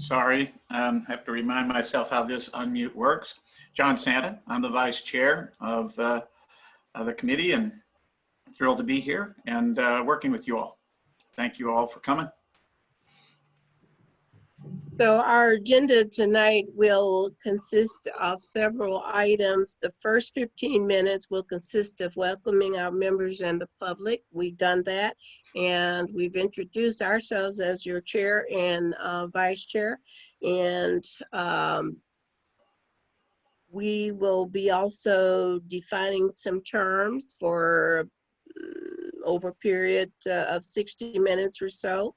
Sorry, have to remind myself how this unmute works. John Santa, I'm the vice chair of the committee and thrilled to be here and working with you all. Thank you all for coming. So our agenda tonight will consist of several items. The first 15 minutes will consist of welcoming our members and the public. We've done that, and we've introduced ourselves as your chair and vice chair. And we will be also defining some terms for over a period of 60 minutes or so.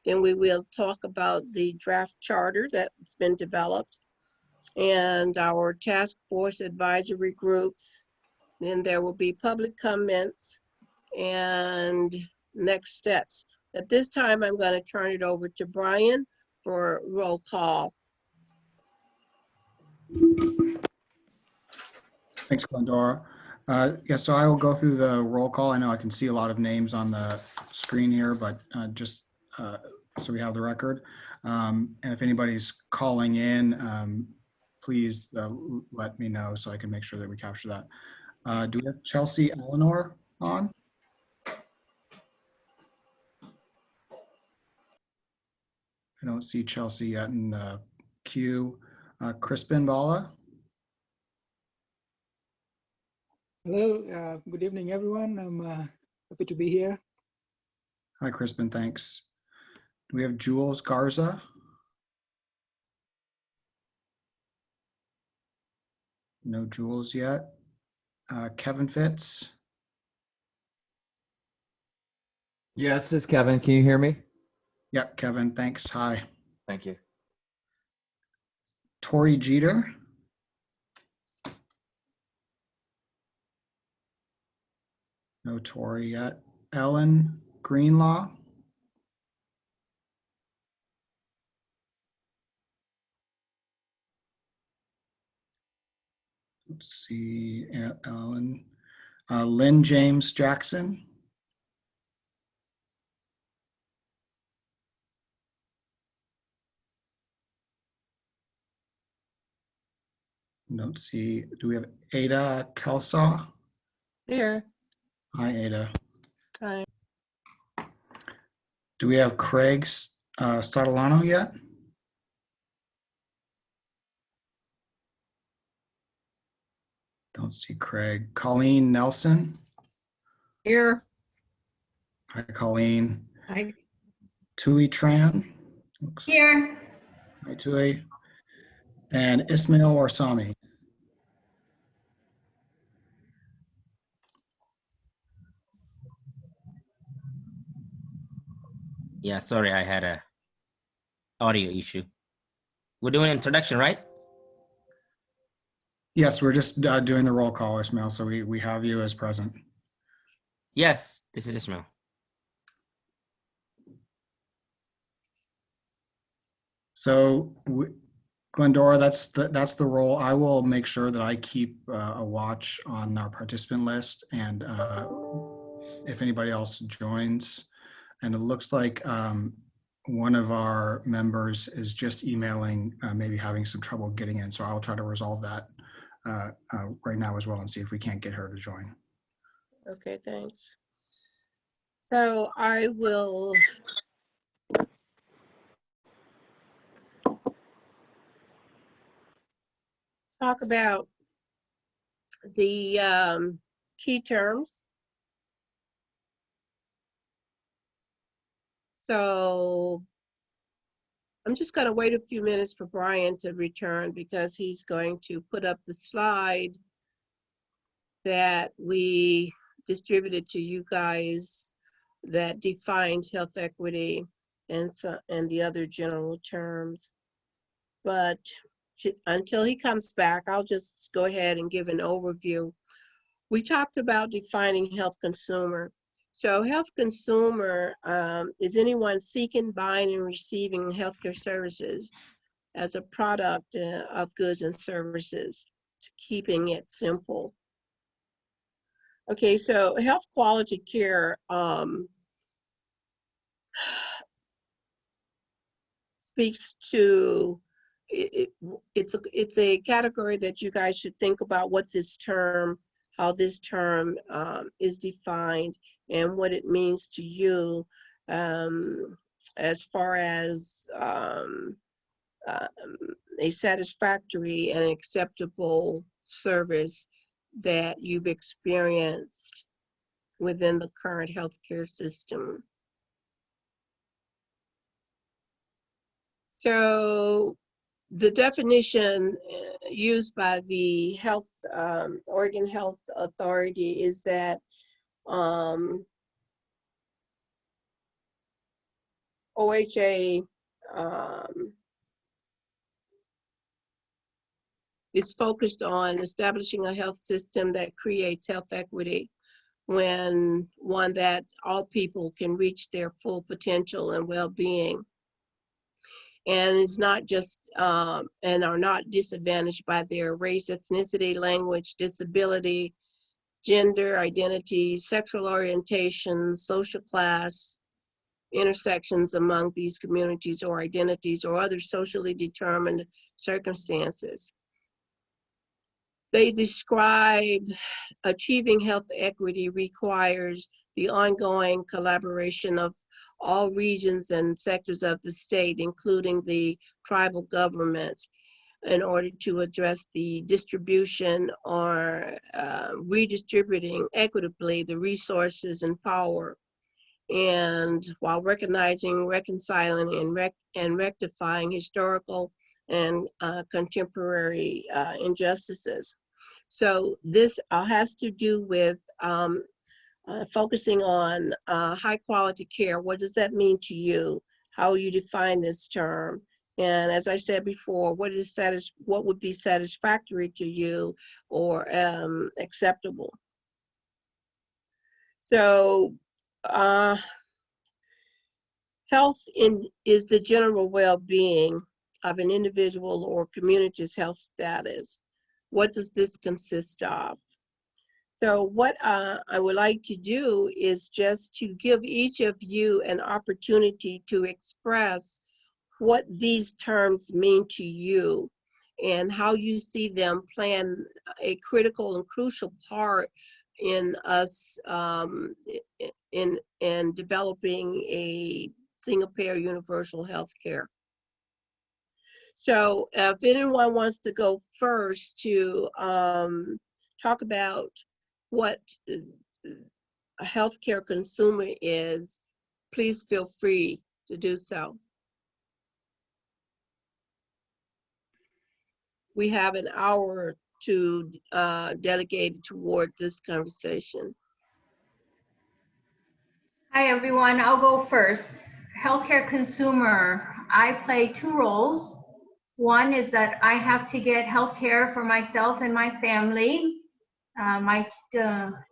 Then we will talk about the draft charter that's been developed and our task force advisory groups. Then there will be public comments and next steps. At this time, I'm going to turn it over to Brian for roll call. Thanks, Glendora. Yeah, so I will go through the roll call. I know I can see a lot of names on the screen here, but just so we have the record. And if anybody's calling in, please let me know so I can make sure that we capture that. Do we have Chelsea Eleanor on? I don't see Chelsea yet in the queue. Crispin Bala? Hello, good evening, everyone. I'm happy to be here. Hi, Crispin, thanks. Do we have Jules Garza? No Jules yet. Kevin Fitz? Yes, this is Kevin. Can you hear me? Yep, Kevin, thanks. Hi. Thank you. Tori Jeter? No Tori yet. Ellen Greenlaw? Let's see, Ellen. Lynn James Jackson? Don't see. Do we have Ada Kelsaw? Here. Hi, Ada. Hi. Do we have Craig Sotolano yet? Don't see Craig. Colleen Nelson? Here. Hi, Colleen. Hi. Tui Tran? Here. Hi, Tui. And Ismail Warsami. Yeah, sorry, I had a audio issue. We're doing introduction, right? Yes, we're just doing the roll call, Ismail, so we have you as present. Yes, this is Ismail. So, Glendora, that's the role. I will make sure that I keep a watch on our participant list, and if anybody else joins. And it looks like one of our members is just emailing, maybe having some trouble getting in. So I'll try to resolve that right now as well and see if we can't get her to join. Okay, thanks. So I will talk about the key terms. So I'm just going to wait a few minutes for Brian to return because he's going to put up the slide that we distributed to you guys that defines health equity and the other general terms. But until he comes back, I'll just go ahead and give an overview. We talked about defining health consumer. So health consumer is anyone seeking, buying, and receiving healthcare services as a product of goods and services, keeping it simple. Okay, so health quality care. speaks to, it's a category that you guys should think about what this term, how this term is defined and what it means to you as far as a satisfactory and acceptable service that you've experienced within the current healthcare system. So the definition used by the Oregon Health Authority is that OHA is focused on establishing a health system that creates health equity, when one that all people can reach their full potential and well-being, and is not just and are not disadvantaged by their race, ethnicity, language, disability, gender identity, sexual orientation, social class, intersections among these communities or identities, or other socially determined circumstances. They describe achieving health equity requires the ongoing collaboration of all regions and sectors of the state, including the tribal governments, in order to address the distribution or redistributing equitably the resources and power, and while recognizing, reconciling, and rectifying historical and contemporary injustices. So this has to do with focusing on high quality care. What does that mean to you? How you define this term? And as I said before, what would be satisfactory to you or acceptable? So health is the general well-being of an individual or community's health status. What does this consist of? So what I would like to do is just to give each of you an opportunity to express what these terms mean to you and how you see them playing a critical and crucial part in us in developing a single-payer universal health care. So if anyone wants to go first to talk about what a healthcare consumer is, please feel free to do so. We have an hour to delegate toward this conversation. Hi, everyone. I'll go first. Healthcare consumer, I play two roles. One is that I have to get healthcare for myself and my family.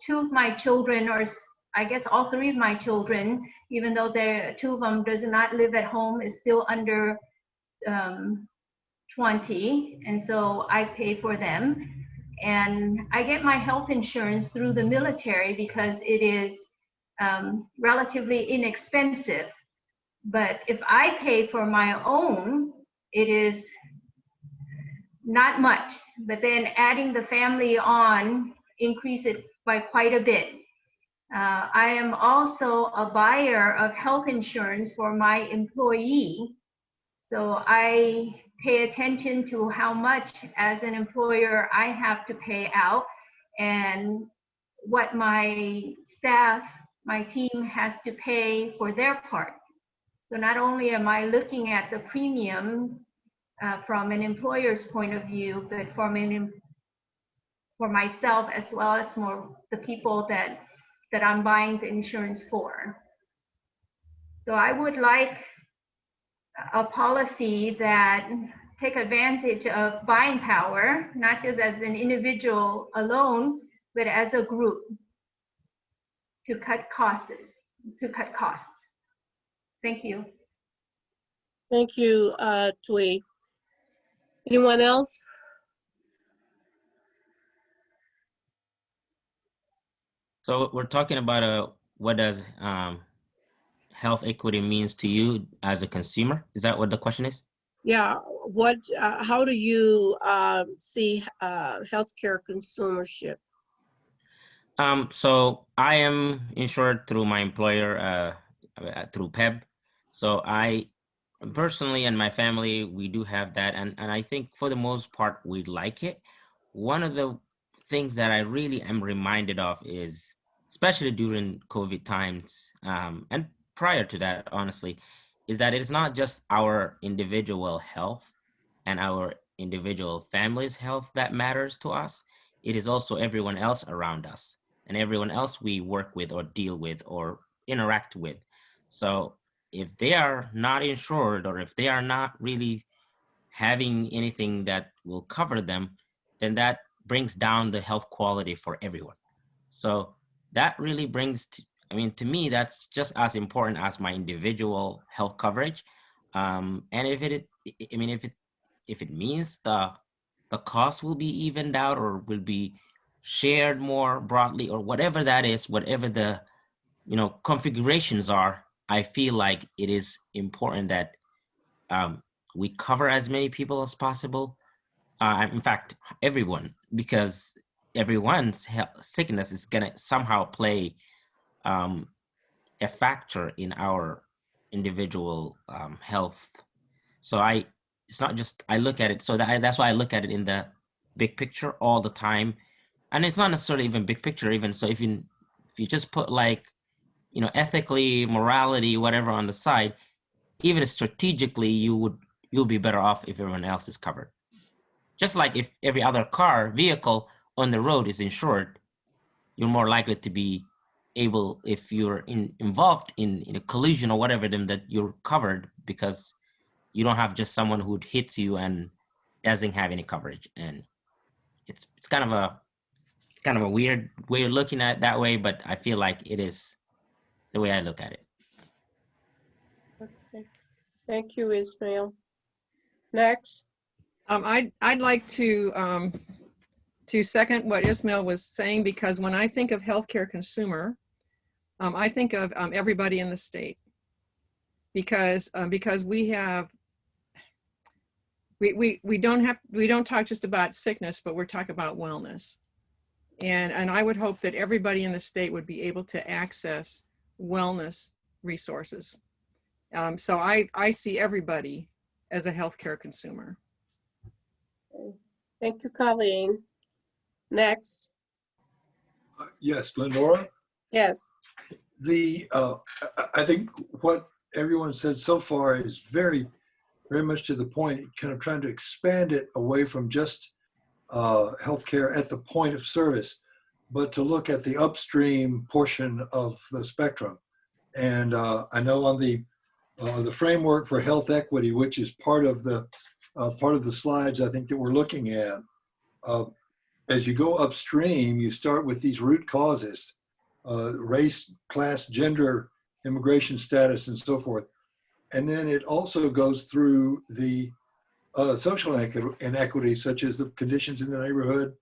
Two of my children, or I guess all three of my children, even though two of them does not live at home, is still under 20, and so I pay for them. And I get my health insurance through the military because it is relatively inexpensive. But if I pay for my own, it is not much. But then adding the family on increase it by quite a bit. I am also a buyer of health insurance for my employee. So I pay attention to how much as an employer I have to pay out and what my staff, my team has to pay for their part. So not only am I looking at the premium from an employer's point of view, but for myself as well as the people that I'm buying the insurance for. So I would like a policy that take advantage of buying power, not just as an individual alone, but as a group to cut costs. Thank you. Thank you, Thuy. Anyone else? So we're talking about what does health equity means to you as a consumer. Is that what the question is? Yeah, how do you see healthcare consumership? So I am insured through my employer, through PEB. So I personally and my family, we do have that. And I think for the most part, we like it. One of the things that I really am reminded of is, especially during COVID times, and prior to that, honestly, is that it is not just our individual health and our individual family's health that matters to us. It is also everyone else around us and everyone else we work with or deal with or interact with. So if they are not insured or if they are not really having anything that will cover them, then that brings down the health quality for everyone. So that really brings to, I mean, to me, that's just as important as my individual health coverage. And if if it means the cost will be evened out or will be shared more broadly or whatever that is, whatever the configurations are, I feel like it is important that we cover as many people as possible. In fact, everyone, because everyone's sickness is gonna somehow play a factor in our individual health. So it's not just I look at it. So that's why I look at it in the big picture all the time, and it's not necessarily even big picture. Even so, if you just put like ethically, morality, whatever on the side, even strategically, you'll be better off if everyone else is covered. Just like if every other vehicle on the road is insured, you're more likely to be able, if you're involved in a collision or whatever, then that you're covered because you don't have just someone who hits you and doesn't have any coverage. And it's kind of a weird way of looking at it that way, but I feel like it is the way I look at it. Okay. Thank you, Ismail. Next. I'd like to second what Ismail was saying, because when I think of healthcare consumer, I think of everybody in the state, because we don't talk just about sickness, but we're talking about wellness, and I would hope that everybody in the state would be able to access wellness resources. So I see everybody as a healthcare consumer. Thank you, Colleen. Next. Yes, Glendora. Yes. I think what everyone said so far is very, very much to the point, kind of trying to expand it away from just healthcare at the point of service, but to look at the upstream portion of the spectrum. And I know on the framework for health equity, which is part of the slides I think that we're looking at, as you go upstream, you start with these root causes, race, class, gender, immigration status, and so forth. And then it also goes through the social inequities, such as the conditions in the neighborhood,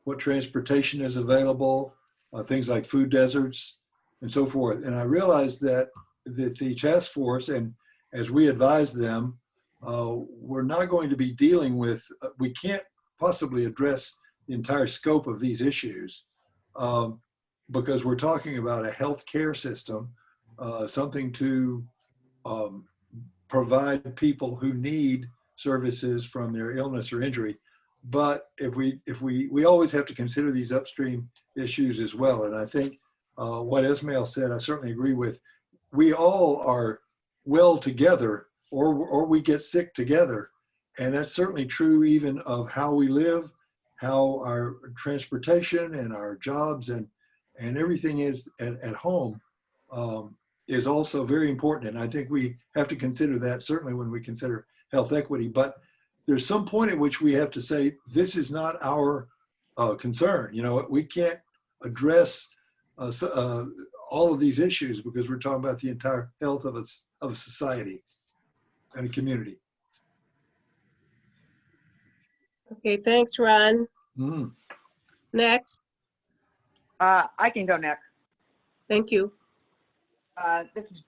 what transportation is available, things like food deserts, and so forth. And I realized that the task force, and as we advise them, we're not going to be dealing with, we can't possibly address the entire scope of these issues because we're talking about a health care system, something to provide people who need services from their illness or injury. But if we always have to consider these upstream issues as well. And I think what Ismail said, I certainly agree with. We all are well together, or we get sick together. And that's certainly true even of how we live, how our transportation and our jobs and everything is at home is also very important. And I think we have to consider that certainly when we consider health equity. But there's some point at which we have to say, this is not our concern. You know, we can't address all of these issues because we're talking about the entire health of a society and a community. Okay, thanks, Ron. Mm. Next. I can go next. Thank you. This is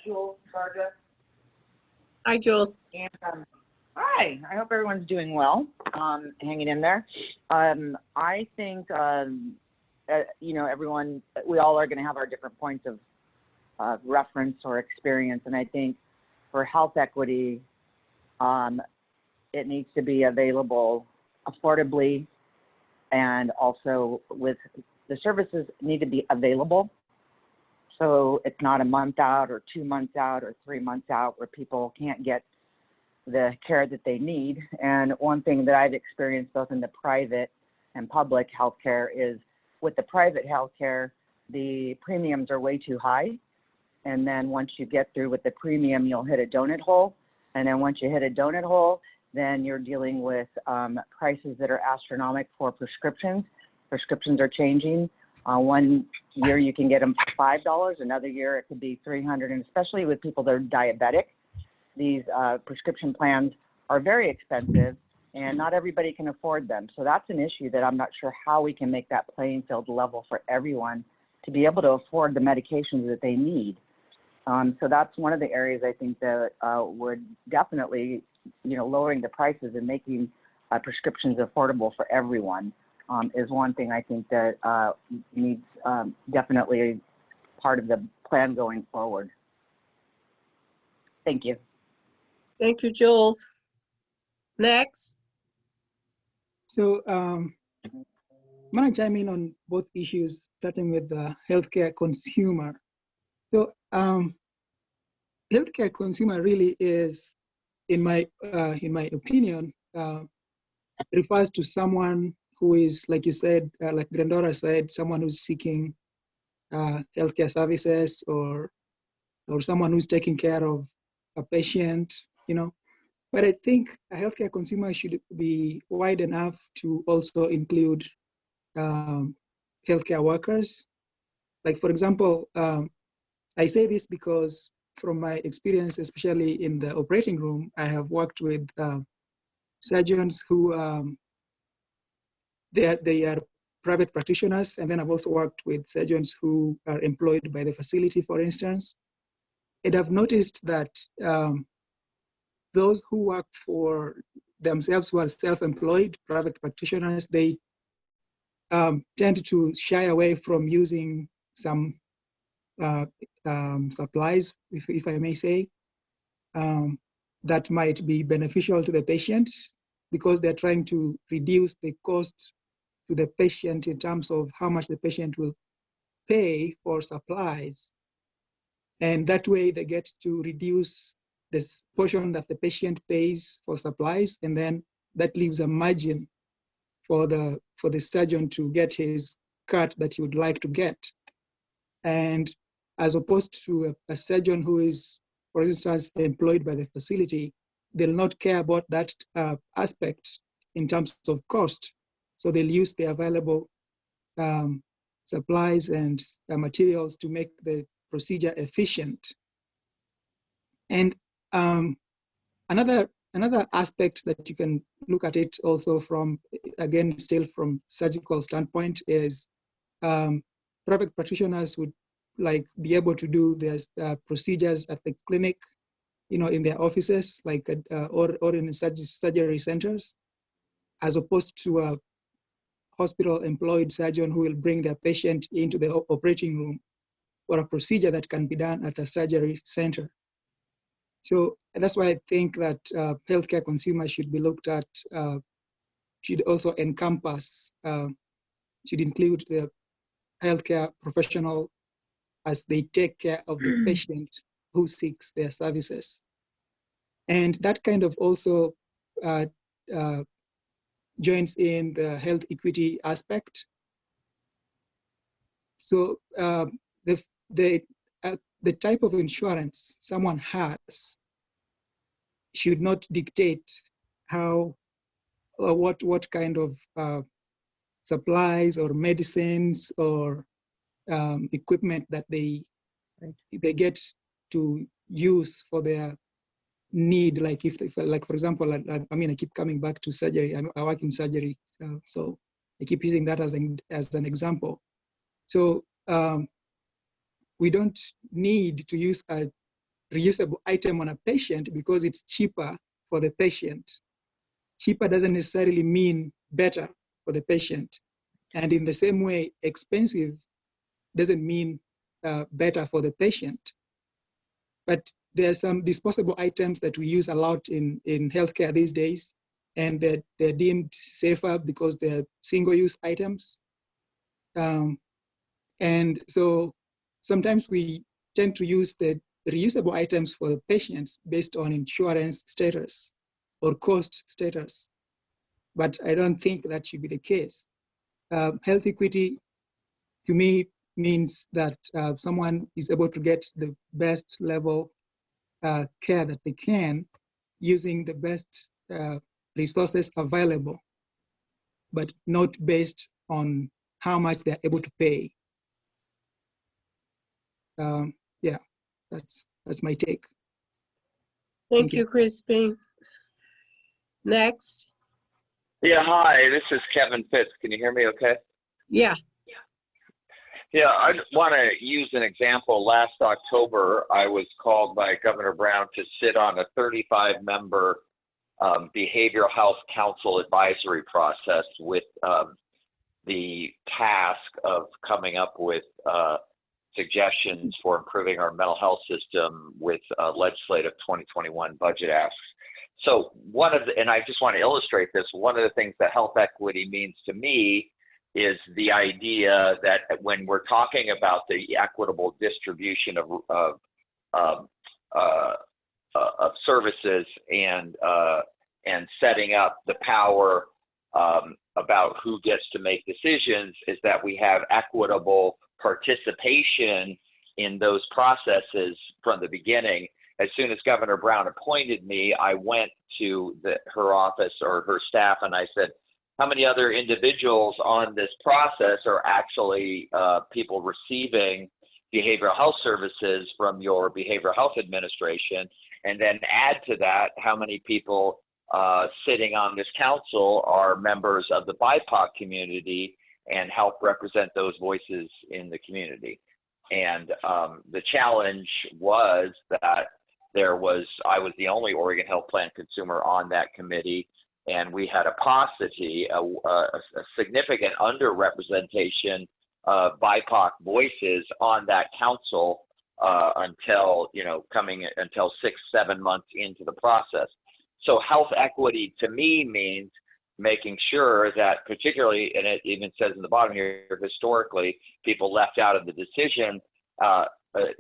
Jules Vargas. Hi, Jules. And hi, I hope everyone's doing well, hanging in there. I think, you know, everyone, we all are going to have our different points of reference or experience. And I think for health equity, it needs to be available affordably, and also with the services need to be available. So it's not a month out or 2 months out or 3 months out where people can't get the care that they need. And one thing that I've experienced both in the private and public healthcare is with the private healthcare, the premiums are way too high. And then once you get through with the premium, you'll hit a donut hole. And then once you hit a donut hole, then you're dealing with prices that are astronomical for prescriptions. Prescriptions are changing. One year you can get them for $5, another year it could be $300, and especially with people that are diabetic, these prescription plans are very expensive and not everybody can afford them. So that's an issue that I'm not sure how we can make that playing field level for everyone to be able to afford the medications that they need. So that's one of the areas I think that would definitely, you know, lowering the prices and making prescriptions affordable for everyone is one thing I think that needs definitely part of the plan going forward. Thank you. Thank you, Jules. Next. So I'm going to chime in on both issues, starting with the healthcare consumer. So healthcare consumer really is, in my opinion, refers to someone who is, like you said, like Glendora said, someone who's seeking healthcare services, or someone who's taking care of a patient, you know. But I think a healthcare consumer should be wide enough to also include healthcare workers. Like, for example, I say this because from my experience, especially in the operating room, I have worked with surgeons who they are private practitioners, and then I've also worked with surgeons who are employed by the facility, for instance. And I've noticed that those who work for themselves, who are self-employed private practitioners, they tend to shy away from using some supplies, if I may say, that might be beneficial to the patient, because they're trying to reduce the cost to the patient in terms of how much the patient will pay for supplies. And that way they get to reduce this portion that the patient pays for supplies, and then that leaves a margin for the surgeon to get his cut that he would like to get. And as opposed to a surgeon who is, for instance, employed by the facility, they'll not care about that aspect in terms of cost. So they'll use the available supplies and materials to make the procedure efficient. And another aspect that you can look at it also from, again, still from surgical standpoint, is private practitioners would be able to do their procedures at the clinic, you know, in their offices, like or in surgery centers, as opposed to a hospital employed surgeon who will bring their patient into the operating room for a procedure that can be done at a surgery center. So that's why I think that healthcare consumers should be looked at, should also encompass, should include the healthcare professional as they take care of the patient who seeks their services. And that kind of also joins in the health equity aspect. So the type of insurance someone has should not dictate how or what kind of supplies or medicines or equipment that they get to use for their need. Like if like, for example, I mean, I keep coming back to surgery. I work in surgery, so I keep using that as an example. So we don't need to use a reusable item on a patient because it's cheaper for the patient. Cheaper doesn't necessarily mean better for the patient. And in the same way, expensive doesn't mean better for the patient. But there are some disposable items that we use a lot in healthcare these days, and they're deemed safer because they're single-use items. And so sometimes we tend to use the reusable items for the patients based on insurance status or cost status. But I don't think that should be the case. Health equity, to me, means that someone is able to get the best level care that they can using the best resources available, but not based on how much they're able to pay. Yeah, that's my take. Thank you, Crispin. Next. Yeah, hi, this is Kevin Fitz. Can you hear me okay? Yeah. Yeah, I want to use an example. Last October, I was called by Governor Brown to sit on a 35-member behavioral health council advisory process with the task of coming up with suggestions for improving our mental health system with legislative 2021 budget asks. So and I just want to illustrate this, one of the things that health equity means to me is the idea that when we're talking about the equitable distribution of services and setting up the power about who gets to make decisions, is that we have equitable participation in those processes from the beginning. As soon as Governor Brown appointed me, I went to her office or her staff and I said, how many other individuals on this process are actually people receiving behavioral health services from your behavioral health administration? And then add to that, how many people sitting on this council are members of the BIPOC community and help represent those voices in the community? And the challenge was that I was the only Oregon Health Plan consumer on that committee, and we had a paucity, a significant underrepresentation of BIPOC voices on that council until 6-7 months into the process. So health equity to me means making sure that, particularly, and it even says in the bottom here, historically, people left out of the decision,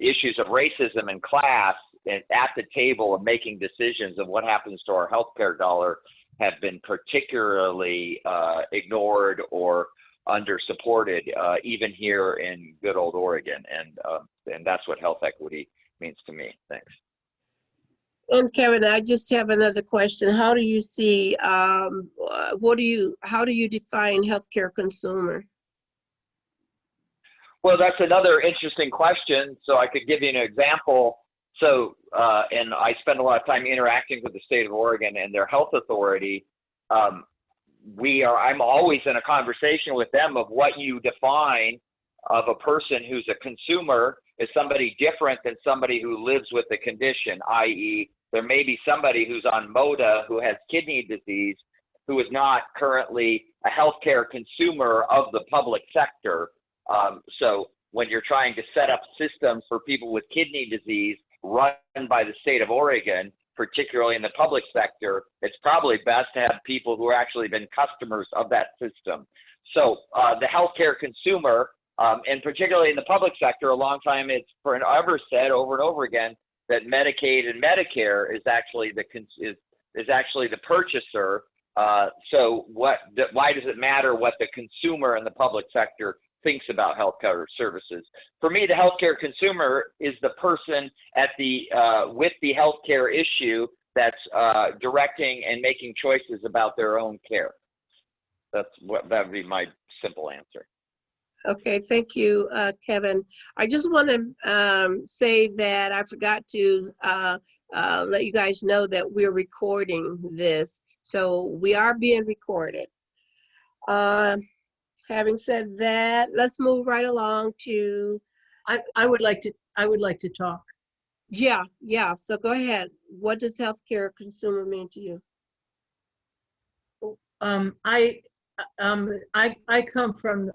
issues of racism and class and at the table of making decisions of what happens to our healthcare dollar have been particularly ignored or under-supported, even here in good old Oregon. And that's what health equity means to me. Thanks. And Kevin, I just have another question. How do you see, how do you define healthcare consumer? Well, that's another interesting question. So I could give you an example. So, and I spend a lot of time interacting with the state of Oregon and their health authority. I'm always in a conversation with them of what you define of a person who's a consumer is somebody different than somebody who lives with the condition, i.e. there may be somebody who's on MODA who has kidney disease who is not currently a healthcare consumer of the public sector. So when you're trying to set up systems for people with kidney disease run by the state of Oregon, particularly in the public sector, it's probably best to have people who have actually been customers of that system. So the healthcare consumer, and particularly in the public sector, a long time it's forever said over and over again that Medicaid and Medicare is actually the purchaser. So why does it matter what the consumer in the public sector thinks about healthcare services? For me, the healthcare consumer is the person at with the healthcare issue that's directing and making choices about their own care. That would be my simple answer. Okay, thank you, Kevin. I just want to say that I forgot to let you guys know that we're recording this. So we are being recorded. Having said that, let's move right along to I would like to talk. Yeah, so go ahead. What does healthcare consumer mean to you? I come from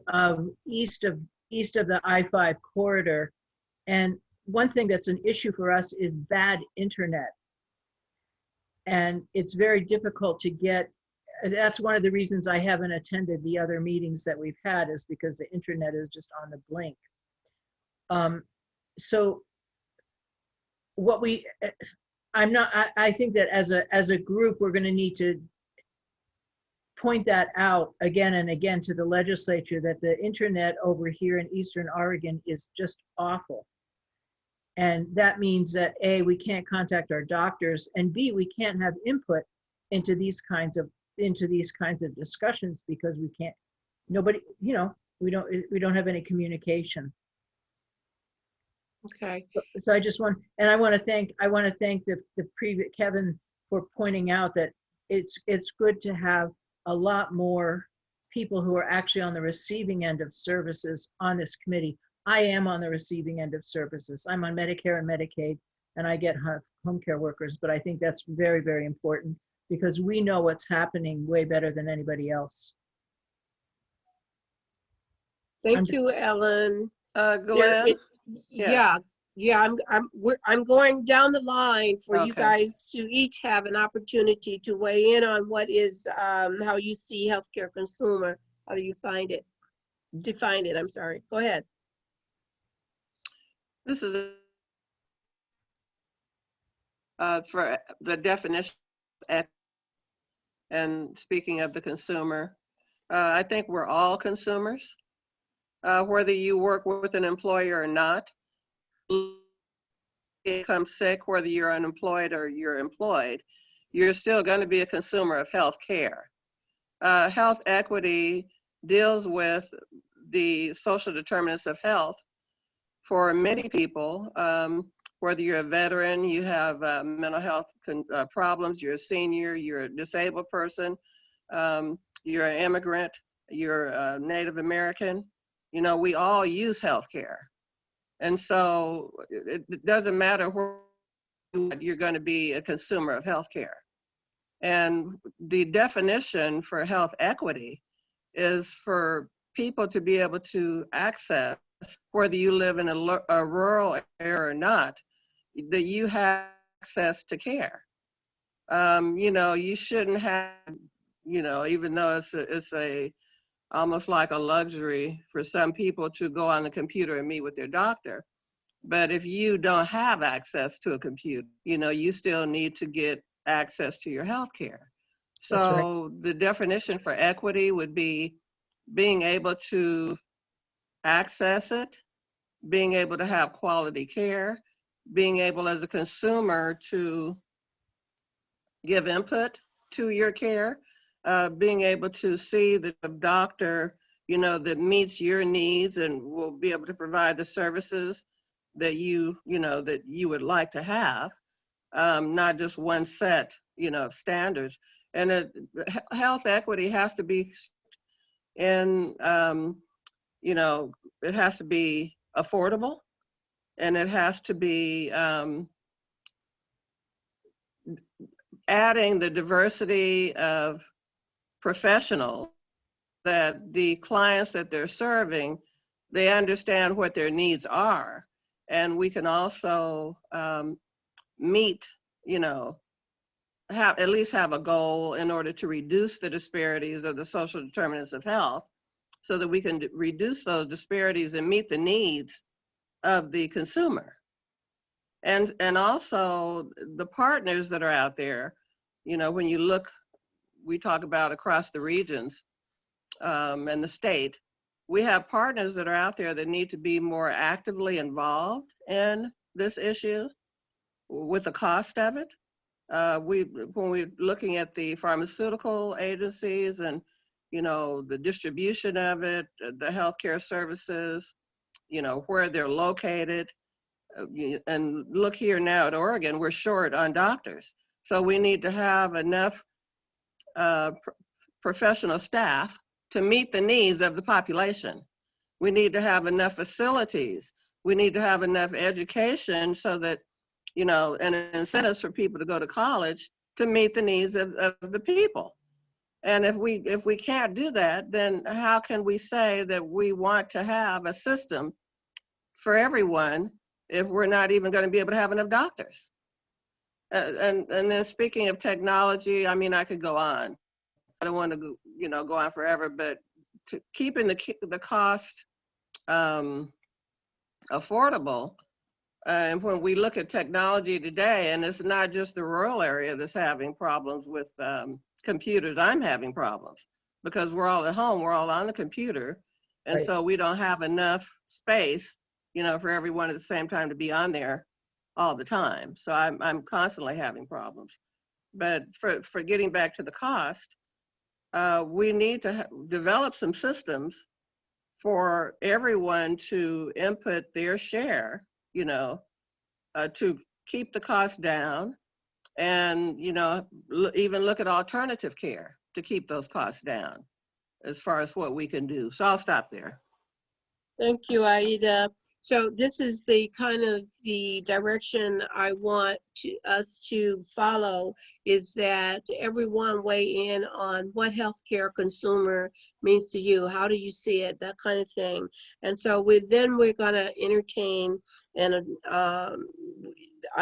east of the I-5 corridor, and one thing that's an issue for us is bad internet, and it's very difficult to get. That's one of the reasons I haven't attended the other meetings that we've had, is because the internet is just on the blink. So what I think that as a group, we're going to need to point that out again and again to the legislature, that the internet over here in Eastern Oregon is just awful. And that means that A, we can't contact our doctors, and B, we can't have input into these kinds of discussions, because we can't, nobody, you know, we don't have any communication. Okay. So I just want, and I want to thank the previous Kevin for pointing out that it's good to have a lot more people who are actually on the receiving end of services on this committee. I am on the receiving end of services. I'm on Medicare and Medicaid, and I get home care workers, but I think that's very, very important, because we know what's happening way better than anybody else. Thank you, Ellen. Glenn? I'm going down the line for you guys to each have an opportunity to weigh in on what is how you see healthcare consumer. How do you find it? Define it. I'm sorry. Go ahead. This is for the definition. And speaking of the consumer, I think we're all consumers, whether you work with an employer or not. Become sick, whether you're unemployed or you're employed, you're still going to be a consumer of health care. Health equity deals with the social determinants of health for many people, whether you're a veteran, you have mental health problems, you're a senior, you're a disabled person, you're an immigrant, you're a Native American. You know, we all use health care. And so it doesn't matter where you're going to be a consumer of healthcare. And the definition for health equity is for people to be able to access, whether you live in a rural area or not, that you have access to care. You know, you shouldn't have, you know, even though it's almost like a luxury for some people to go on the computer and meet with their doctor. But if you don't have access to a computer, you know, you still need to get access to your health care. So the definition for equity would be being able to access it, being able to have quality care, being able as a consumer to give input to your care, being able to see the doctor, you know, that meets your needs and will be able to provide the services that you know, that you would like to have, not just one set, you know, of standards. And health equity has to be, and you know, it has to be affordable, and it has to be adding the diversity of professionals, that the clients that they're serving, they understand what their needs are. And we can also meet, you know, at least have a goal in order to reduce the disparities of the social determinants of health, so that we can reduce those disparities and meet the needs of the consumer. And also the partners that are out there, you know, when you look, we talk about across the regions and the state, we have partners that are out there that need to be more actively involved in this issue with the cost of it. When we're looking at the pharmaceutical agencies and, you know, the distribution of it, the healthcare services, you know, where they're located, and look here now at Oregon, we're short on doctors. So we need to have enough professional staff to meet the needs of the population. We need to have enough facilities We need to have enough education so that, you know, and incentives for people to go to college to meet the needs of the people. And if we can't do that, then how can we say that we want to have a system for everyone if we're not even going to be able to have enough doctors? And then speaking of technology, I mean, I could go on. I don't want to, you know, go on forever, but keeping the cost affordable. And when we look at technology today, and it's not just the rural area that's having problems with computers, I'm having problems because we're all at home, we're all on the computer. And Right. so we don't have enough space, you know, for everyone at the same time to be on there all the time. So I'm constantly having problems. But for getting back to the cost, we need to develop some systems for everyone to input their share, you know, to keep the cost down and, you know, even look at alternative care to keep those costs down as far as what we can do. So I'll stop there. Thank you, Aida. So this is the kind of the direction I want us to follow, is that everyone weigh in on what healthcare consumer means to you. How do you see it? That kind of thing. And so we're going to entertain, and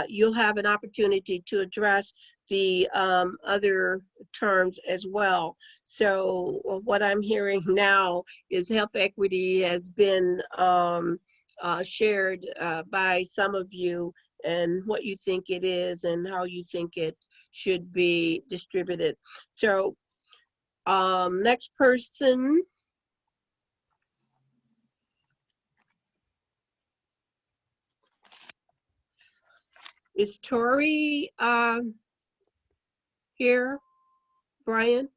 you'll have an opportunity to address the other terms as well. So what I'm hearing now is health equity has been shared by some of you, and what you think it is and how you think it should be distributed. So next person. Is Tori here, Brian?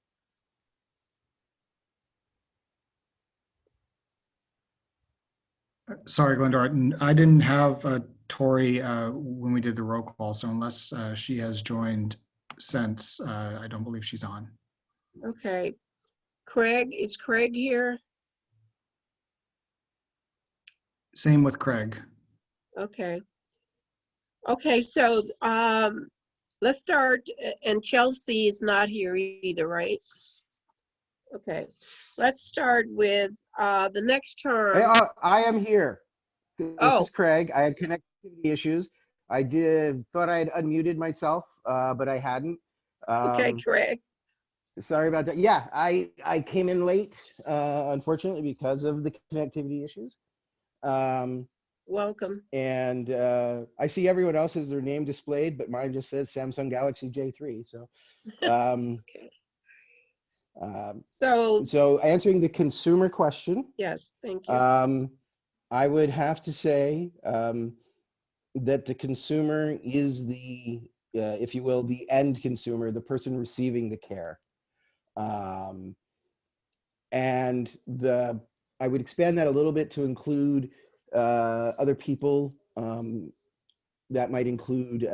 Sorry, Glendora, I didn't have Tori when we did the roll call, so unless she has joined since, I don't believe she's on. Okay. Craig, is Craig here? Same with Craig. Okay. Okay, so let's start, and Chelsea is not here either, right? Okay, let's start with the next term. Hey, I am here. This Oh. is Craig. I had connectivity issues. I thought I had unmuted myself, but I hadn't. Okay, Craig. Sorry about that. Yeah, I came in late, unfortunately, because of the connectivity issues. Welcome. And I see everyone else has their name displayed, but mine just says Samsung Galaxy J3. So, okay. So answering the consumer question. Yes, thank you. I would have to say that the consumer is the, if you will, the end consumer, the person receiving the care. And I would expand that a little bit to include other people that might include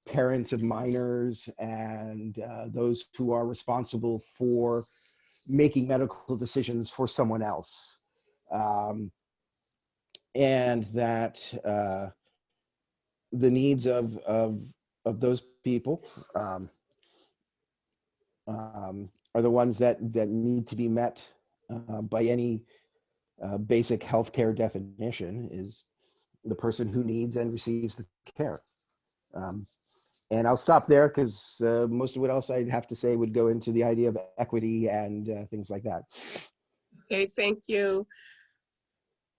parents of minors and those who are responsible for making medical decisions for someone else. And that the needs of those people are the ones that need to be met by any basic healthcare definition, is the person who needs and receives the care. And I'll stop there because most of what else I'd have to say would go into the idea of equity and things like that. Okay, thank you.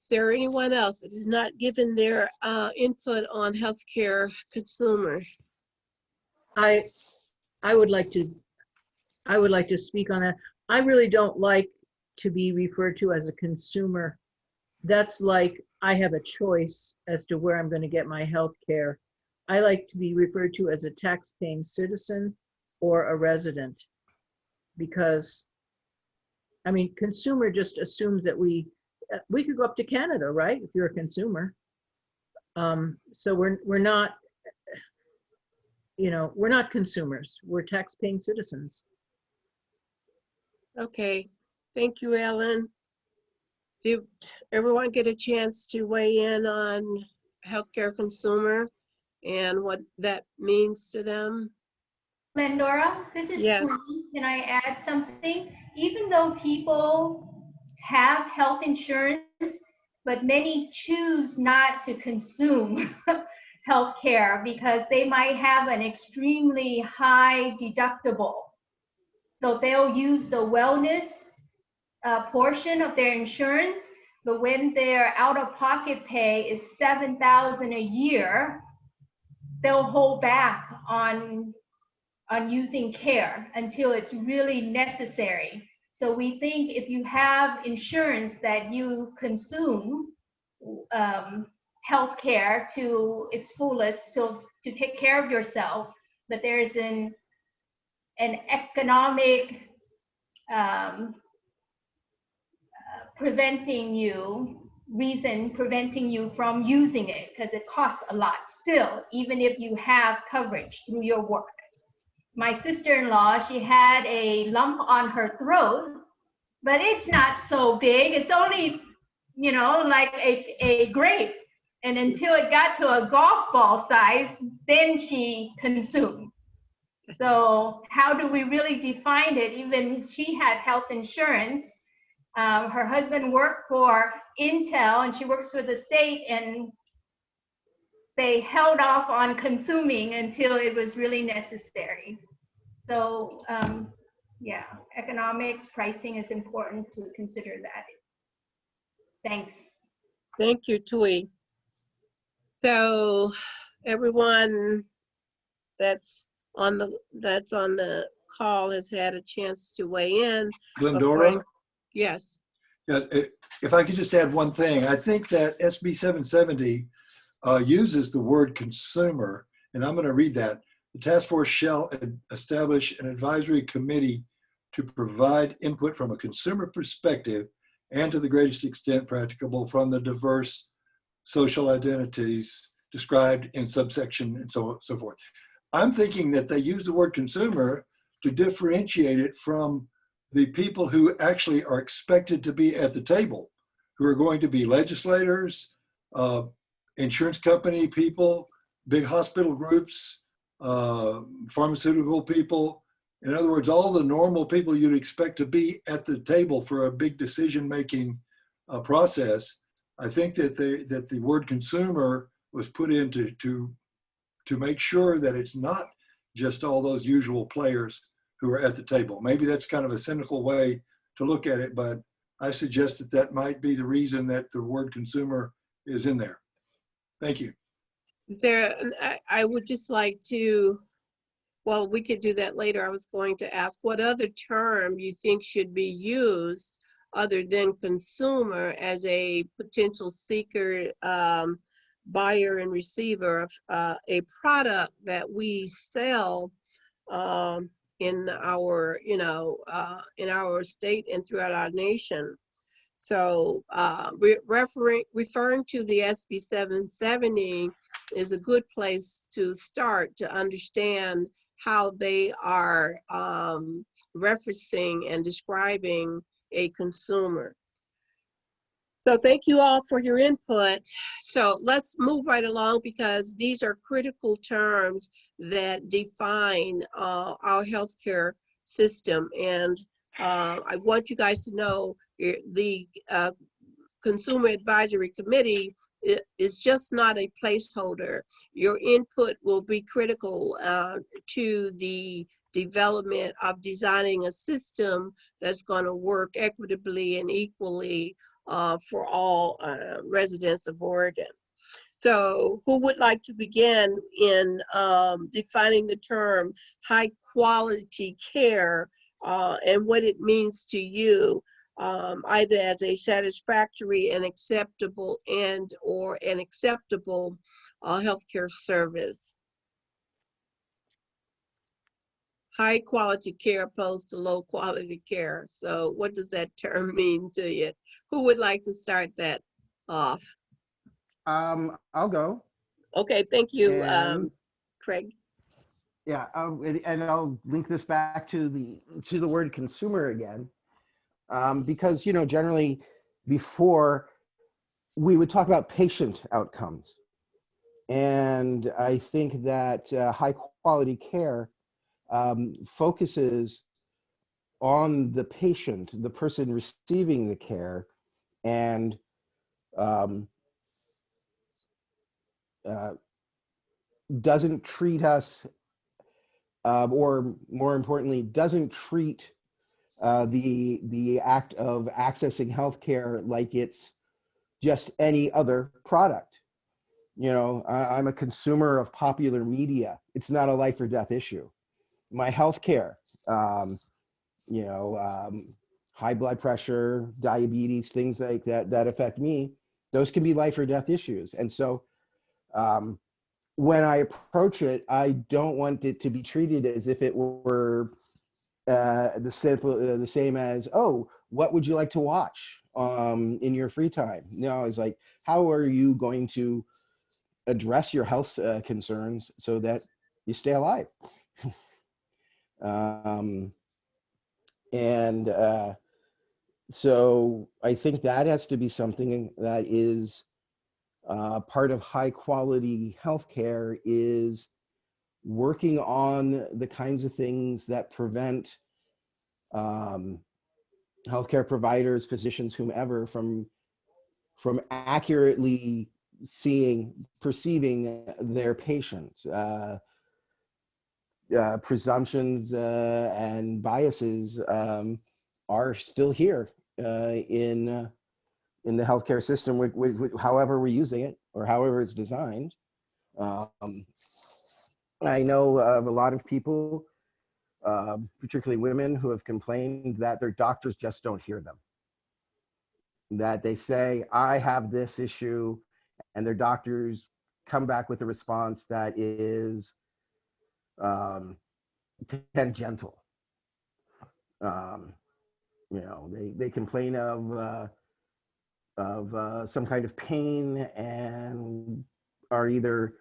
Is there anyone else that has not given their input on healthcare consumer? I would like to speak on that. I really don't like to be referred to as a consumer. That's like I have a choice as to where I'm going to get my health care. I like to be referred to as a tax-paying citizen or a resident, because, I mean, consumer just assumes that we could go up to Canada, right? If you're a consumer. So we're not, we're not consumers. We're tax-paying citizens. Okay, thank you, Ellen. Did everyone get a chance to weigh in on healthcare consumer and what that means to them? Glendora, this is Yes. Tony. Can I add something? Even though people have health insurance, but many choose not to consume health care because they might have an extremely high deductible. So they'll use the wellness portion of their insurance, but when their out-of-pocket pay is $7,000 a year, they'll hold back on using care until it's really necessary. So we think if you have insurance that you consume health care to its fullest to take care of yourself, but there's an economic preventing you from using it because it costs a lot still, even if you have coverage through your work. My sister-in-law, she had a lump on her throat, but it's not so big. It's only, like a grape. And until it got to a golf ball size, then she consumed. So how do we really define it? Even she had health insurance. Her husband worked for Intel and she works for the state, and they held off on consuming until it was really necessary. So yeah, economics, pricing is important to consider that. Thanks. Thank you, Tui. So everyone that's on the call has had a chance to weigh in. Glendora? Yes. Yeah, if I could just add one thing, I think that SB 770 uses the word consumer, and I'm going to read that. The task force shall establish an advisory committee to provide input from a consumer perspective and to the greatest extent practicable from the diverse social identities described in subsection and so forth. I'm thinking that they use the word consumer to differentiate it from the people who actually are expected to be at the table, who are going to be legislators, insurance company people, big hospital groups, pharmaceutical people. In other words, all the normal people you'd expect to be at the table for a big decision-making process. I think that the word consumer was put in to make sure that it's not just all those usual players who are at the table. Maybe that's kind of a cynical way to look at it, but I suggest that that might be the reason that the word consumer is in there. Thank you. Is there, I would just like to, well, we could do that later. I was going to ask what other term you think should be used other than consumer as a potential seeker, buyer and receiver of a product that we sell in our, in our state and throughout our nation. So referring to the SB 770 is a good place to start to understand how they are referencing and describing a consumer. So thank you all for your input. So let's move right along because these are critical terms that define our healthcare system. And I want you guys to know the Consumer Advisory Committee is just not a placeholder. Your input will be critical to the development of designing a system that's going to work equitably and equally for all residents of Oregon. So who would like to begin in defining the term high quality care and what it means to you, either as a satisfactory and acceptable or an acceptable healthcare service? High quality care opposed to low quality care. So what does that term mean to you? Who would like to start that off? I'll go. Okay, thank you, And, Craig. yeah, and I'll link this back to the word consumer again, because generally before we would talk about patient outcomes. And I think that high quality care focuses on the patient, the person receiving the care, and doesn't treat us, or more importantly, doesn't treat the act of accessing healthcare like it's just any other product. You know, I'm a consumer of popular media. It's not a life or death issue. My healthcare, you know, high blood pressure, diabetes, things like that that affect me, those can be life or death issues. And so when I approach it, I don't want it to be treated as if it were the same as, oh, what would you like to watch in your free time? No, it's like, how are you going to address your health concerns so that you stay alive? So I think that has to be something that is part of high quality healthcare, is working on the kinds of things that prevent healthcare providers, physicians, whomever, from accurately perceiving their patients. Presumptions and biases are still here in the healthcare system, however we're using it or however it's designed. I know of a lot of people, particularly women, who have complained that their doctors just don't hear them. That they say, I have this issue, and their doctors come back with a response that is tangential. You know, they complain of some kind of pain, and are either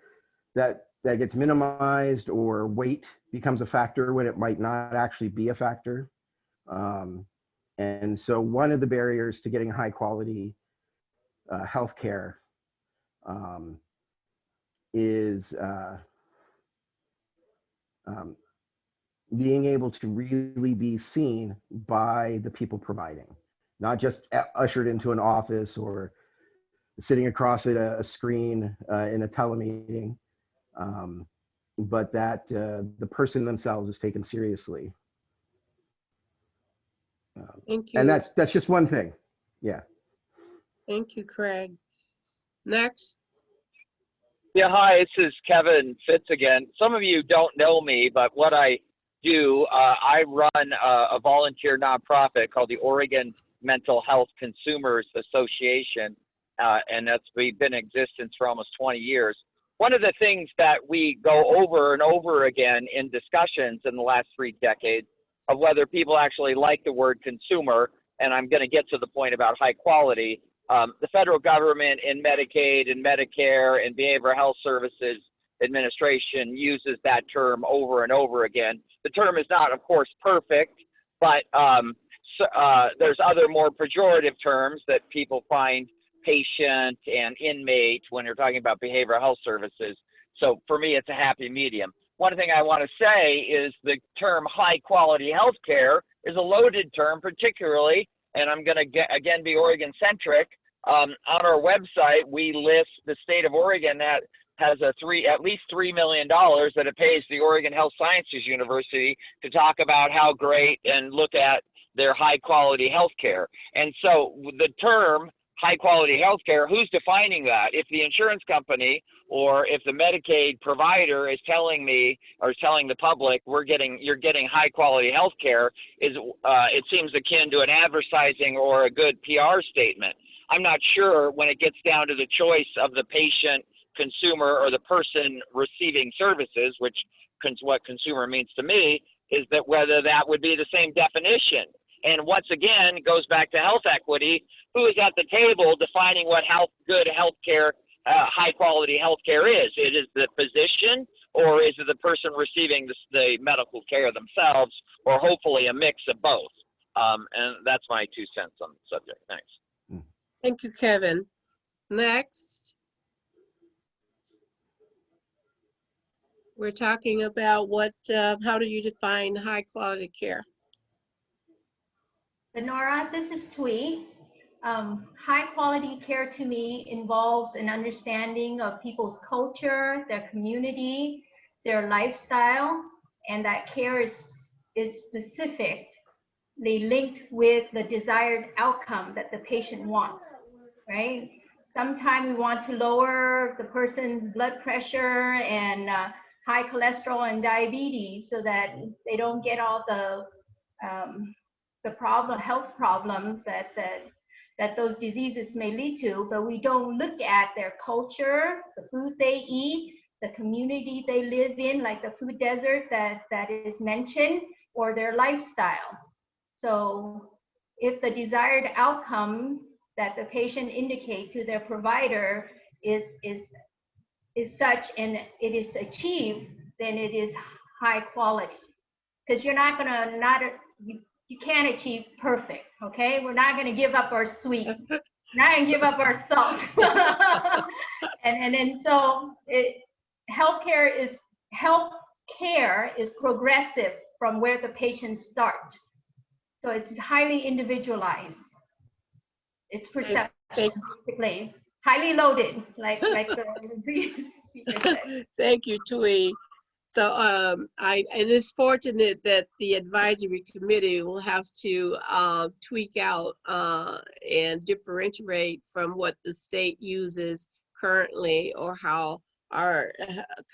that gets minimized, or weight becomes a factor when it might not actually be a factor. And so one of the barriers to getting high quality healthcare is being able to really be seen by the people providing, not just ushered into an office or sitting across at a screen in a telemeeting, but that the person themselves is taken seriously. Thank you. And that's just one thing. Yeah. Thank you, Craig. Next. Yeah, hi, this is Kevin Fitz again. Some of you don't know me, but what I do, I run a volunteer nonprofit called the Oregon Mental Health Consumers Association, and that's been in existence for almost 20 years. One of the things that we go over and over again in discussions in the last 3 decades of whether people actually like the word consumer, and I'm going to get to the point about high quality. The federal government in Medicaid and Medicare and Behavioral Health Services Administration uses that term over and over again. The term is not, of course, perfect, but there's other more pejorative terms that people find, patient and inmate, when you're talking about behavioral health services. So for me, it's a happy medium. One thing I want to say is the term high quality healthcare is a loaded term, particularly, and I'm going to again be Oregon centric. On our website, we list the state of Oregon that has at least $3 million that it pays the Oregon Health Sciences University to talk about how great and look at their high quality healthcare. And so the term high quality healthcare, who's defining that? If the insurance company or if the Medicaid provider is telling me or telling the public you're getting high quality healthcare, it seems akin to an advertising or a good PR statement. I'm not sure when it gets down to the choice of the patient, consumer, or the person receiving services, which what consumer means to me, is that whether that would be the same definition. And once again, it goes back to health equity. Who is at the table defining what good healthcare, high quality healthcare is? It is the physician, or is it the person receiving the medical care themselves, or hopefully a mix of both? And that's my 2 cents on the subject. Thanks. Thank you, Kevin. Next. We're talking about how do you define high quality care? Lenora, this is Twee. High quality care to me involves an understanding of people's culture, their community, their lifestyle, and that care is specifically linked with the desired outcome that the patient wants, right? Sometimes we want to lower the person's blood pressure and high cholesterol and diabetes so that they don't get all the health problems that those diseases may lead to, but we don't look at their culture, the food they eat, the community they live in, like the food desert that is mentioned, or their lifestyle. So if the desired outcome that the patient indicate to their provider is such and it is achieved, then it is high quality. Because you're not gonna you can't achieve perfect, okay? We're not gonna give up our sweet, not gonna give up our salt. and so healthcare is progressive from where the patients start. So it's highly individualized. It's perceptual, basically. Highly loaded, like the previous speaker said. Thank you, Twee. So it is fortunate that the advisory committee will have to tweak out and differentiate from what the state uses currently or how our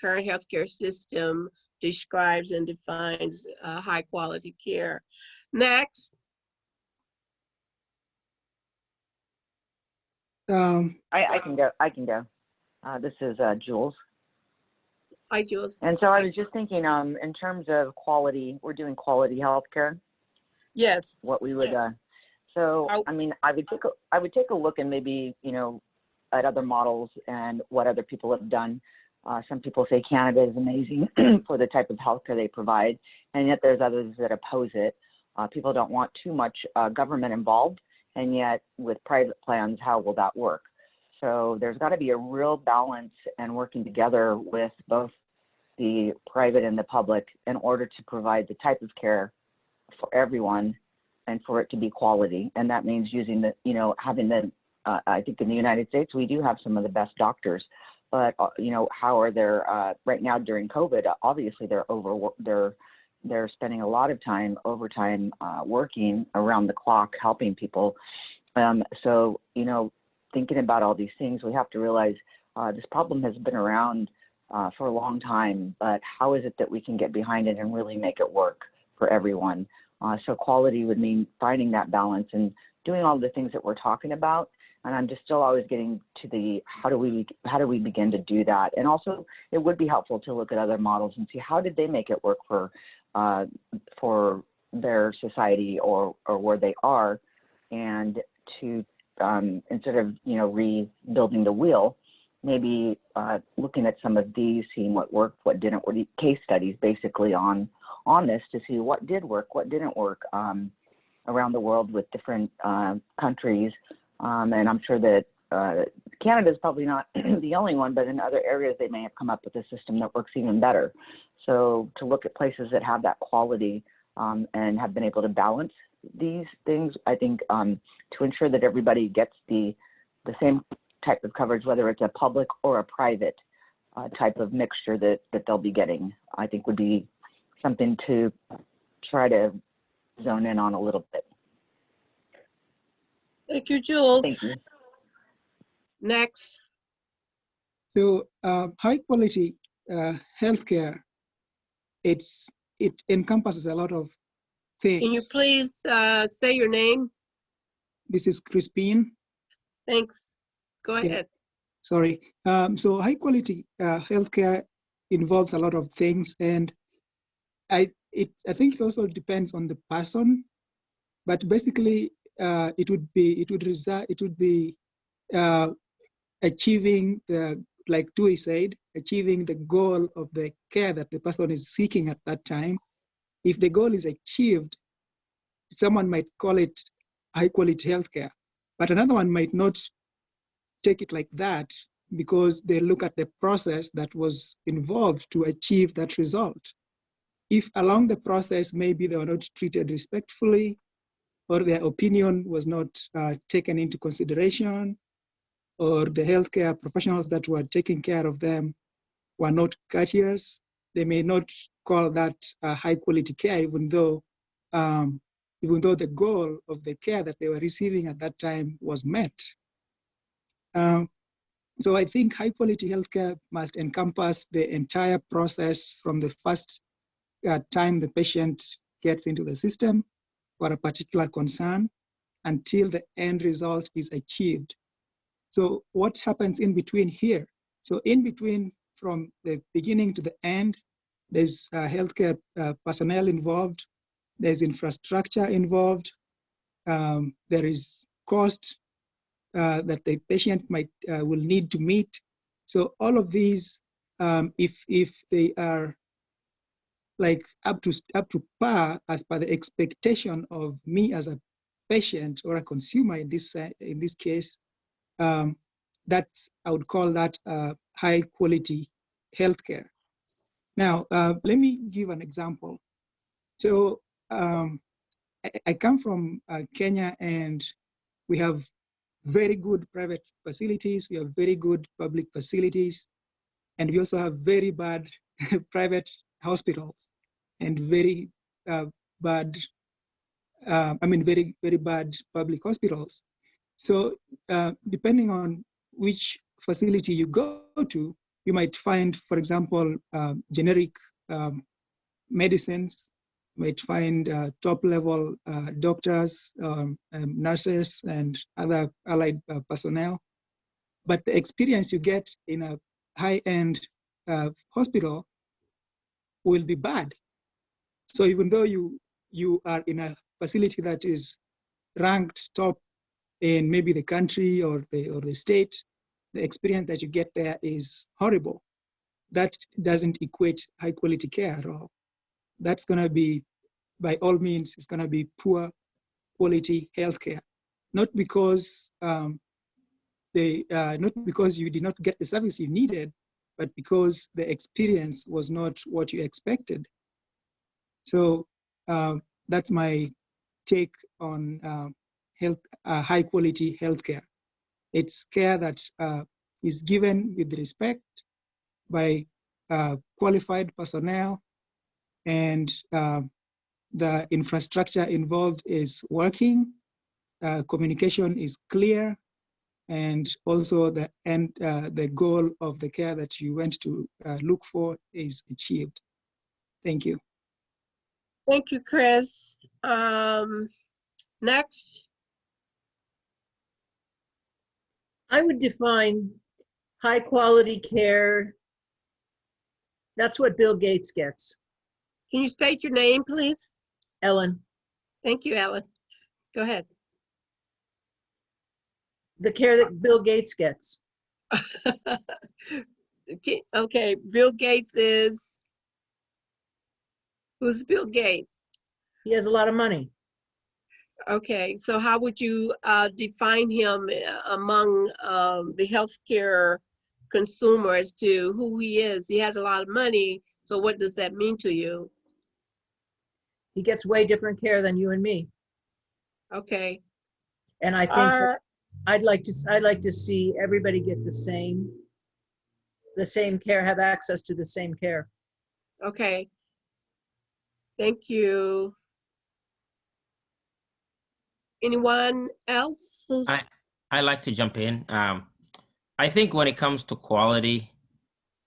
current healthcare system describes and defines high quality care. Next. I can go. This is Jules. Hi, Jules. And so I was just thinking, in terms of quality, we're doing quality healthcare. Yes. What we would, I mean, I would take a look and maybe, at other models and what other people have done. Some people say Canada is amazing for the type of healthcare they provide, and yet there's others that oppose it. People don't want too much government involved, and yet with private plans, how will that work? So there's got to be a real balance and working together with both the private and the public in order to provide the type of care for everyone and for it to be quality. And that means using having I think in the United States, we do have some of the best doctors, but how are they right now during COVID? Obviously they're spending a lot of time overtime working around the clock, helping people. So, thinking about all these things, we have to realize this problem has been around for a long time, but how is it that we can get behind it and really make it work for everyone? So quality would mean finding that balance and doing all the things that we're talking about. And I'm just still always getting to the how do we begin to do that? And also, it would be helpful to look at other models and see how did they make it work for their society or where they are, and to instead of rebuilding the wheel, maybe looking at some of these, seeing what worked, what didn't work, case studies basically on this to see what did work, what didn't work around the world with different countries. And I'm sure that Canada is probably not the only one, but in other areas they may have come up with a system that works even better. So to look at places that have that quality and have been able to balance these things, I think to ensure that everybody gets the same type of coverage, whether it's a public or a private type of mixture that they'll be getting, I think would be something to try to zone in on a little bit. Thank you, Jules. Thank you. Next. So high quality healthcare, it encompasses a lot of things. Can you please say your name? This is Crispine. Thanks. Go ahead. Sorry. So high quality healthcare involves a lot of things, and I think it also depends on the person, but basically it would be achieving the, like Tui said, achieving the goal of the care that the person is seeking at that time. If the goal is achieved, someone might call it high quality healthcare. But another one might not take it like that because they look at the process that was involved to achieve that result. If along the process, maybe they were not treated respectfully, or their opinion was not taken into consideration, or the healthcare professionals that were taking care of them were not courteous, they may not call that high quality care, even though the goal of the care that they were receiving at that time was met. So I think high quality healthcare must encompass the entire process from the first time the patient gets into the system for a particular concern until the end result is achieved. So what happens in between here? So in between, from the beginning to the end, there's healthcare personnel involved, there's infrastructure involved, there is cost that the patient will need to meet. So all of these, if they are like up to par as per the expectation of me as a patient or a consumer in this case, that's, I would call that high quality healthcare. Now, let me give an example. So I come from Kenya, and we have very good private facilities, we have very good public facilities, and we also have very bad private hospitals and very bad, very, very bad public hospitals. So depending on which facility you go to, you might find, for example, generic medicines, you might find top-level doctors, nurses, and other allied personnel. But the experience you get in a high-end hospital will be bad. So even though you are in a facility that is ranked top in maybe the country or the state, the experience that you get there is horrible. That doesn't equate high quality care at all. That's gonna be, by all means, it's gonna be poor quality healthcare. Not because not because you did not get the service you needed, but because the experience was not what you expected. So that's my take on high quality healthcare. It's care that is given with respect by qualified personnel, and the infrastructure involved is working, communication is clear, and also the goal of the care that you went to look for is achieved. Thank you. Thank you, Chris. Next. I would define high quality care. That's what Bill Gates gets. Can you state your name, please? Ellen. Thank you, Ellen. Go ahead. The care that Bill Gates gets. Okay, Bill Gates is, who's Bill Gates? He has a lot of money. Okay, so how would you define him among the healthcare consumers to who he is? He has a lot of money, so what does that mean to you? He gets way different care than you and me. Okay. And I think I'd like to see everybody get the same care, have access to the same care. Okay. Thank you. Anyone else? I like to jump in. I think when it comes to quality,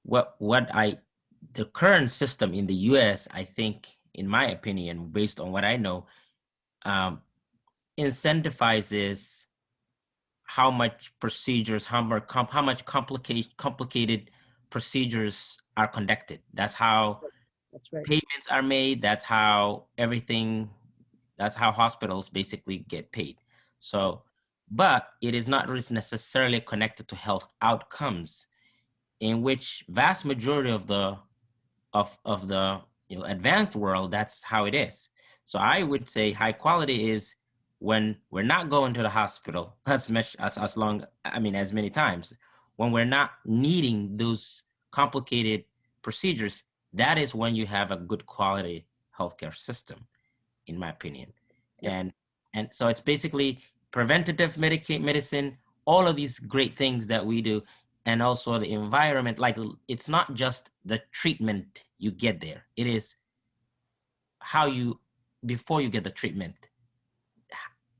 the current system in the U.S., I think, in my opinion, based on what I know, incentivizes how much procedures, how much complicated procedures are conducted. That's how payments are made. That's how that's how hospitals basically get paid. So, but it is not necessarily connected to health outcomes, in which vast majority of the advanced world, that's how it is. So I would say high quality is when we're not going to the hospital as many times, when we're not needing those complicated procedures, that is when you have a good quality healthcare system, in my opinion. Yep. And so it's basically preventative medicine, all of these great things that we do, and also the environment. Like, it's not just the treatment you get there, it is how you, before you get the treatment,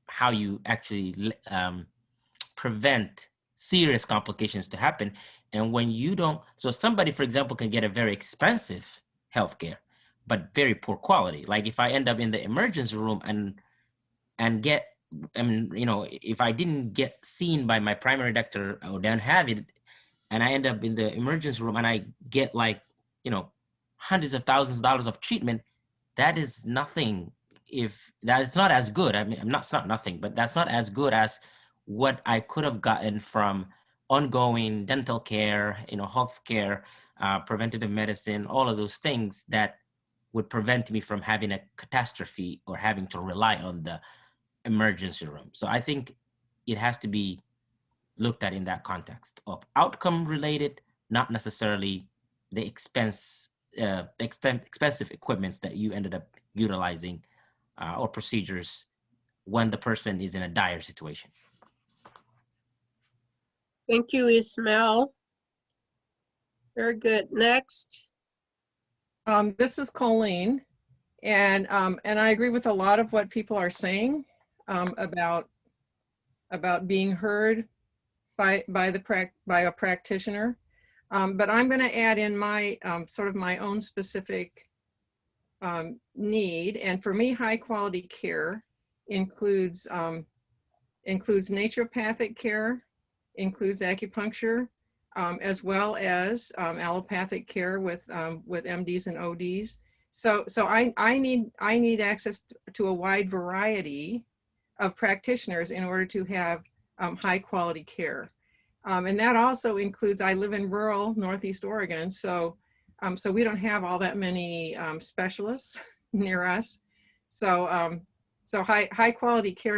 how you actually prevent serious complications to happen. And when you don't, so somebody, for example, can get a very expensive healthcare, but very poor quality. Like if I end up in the emergency room and get, if I didn't get seen by my primary doctor or don't have it, and I end up in the emergency room and I get hundreds of thousands of dollars of treatment, that is nothing. If that is not as good, it's not nothing, but that's not as good as what I could have gotten from ongoing dental care, health care, preventative medicine, all of those things that would prevent me from having a catastrophe or having to rely on the emergency room. So I think it has to be looked at in that context of outcome related, not necessarily the expensive equipments that you ended up utilizing or procedures when the person is in a dire situation. Thank you, Ismail. Very good. Next. This is Colleen, and I agree with a lot of what people are saying about being heard by a practitioner. But I'm going to add in my sort of my own specific need. And for me, high quality care includes naturopathic care, includes acupuncture, as well as allopathic care with MDs and ODs. So I need access to a wide variety of practitioners in order to have high quality care. And that also includes, I live in rural Northeast Oregon, so we don't have all that many specialists near us. So high quality care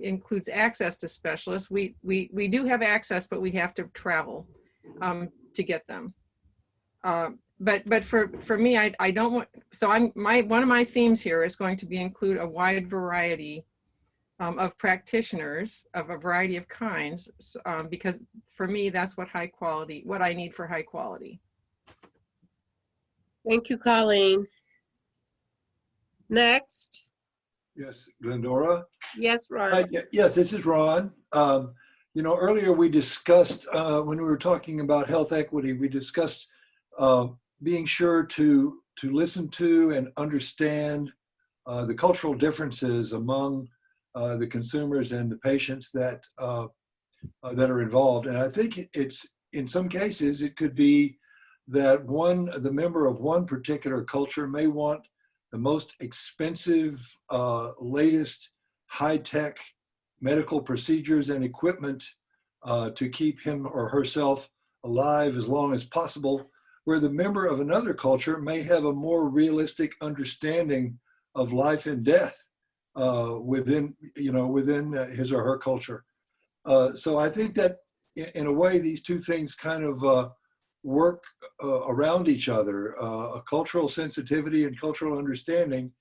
includes access to specialists. We do have access, but we have to travel to get them. But for me, I don't want, so one of my themes here is going to be include a wide variety of practitioners of a variety of kinds, because for me, that's what I need for high quality. Thank you, Colleen. Next. Yes, Glendora. Yes, Ron. Yes, this is Ron. Earlier we discussed, when we were talking about health equity, we discussed being sure to listen to and understand the cultural differences among the consumers and the patients that are involved. And I think it's, in some cases, it could be that the member of one particular culture may want the most expensive, latest high-tech medical procedures and equipment to keep him or herself alive as long as possible, where the member of another culture may have a more realistic understanding of life and death within his or her culture. So I think that in a way, these two things kind of work around each other. A cultural sensitivity and cultural understanding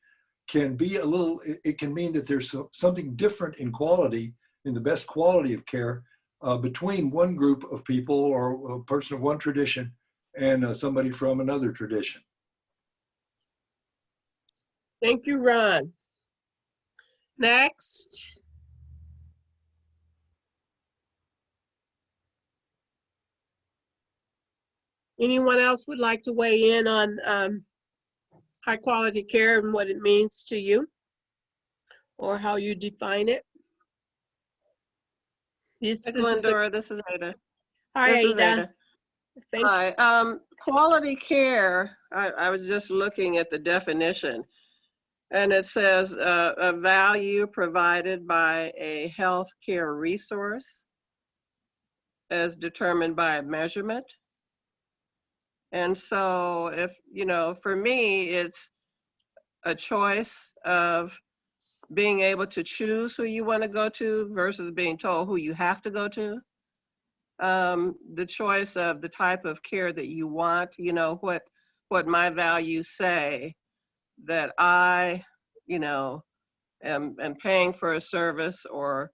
can be it can mean that there's something different in quality, in the best quality of care between one group of people or a person of one tradition and somebody from another tradition. Thank you, Ron. Next. Anyone else would like to weigh in on high quality care and what it means to you or how you define it? Glendora, this is Ada. Hi, Ada. Thanks. Hi. Quality care, I was just looking at the definition, and it says a value provided by a healthcare resource as determined by a measurement. And so for me, it's a choice of being able to choose who you want to go to versus being told who you have to go to. The choice of the type of care that you want, you know, what my values say that I, you know, am paying for a service, or,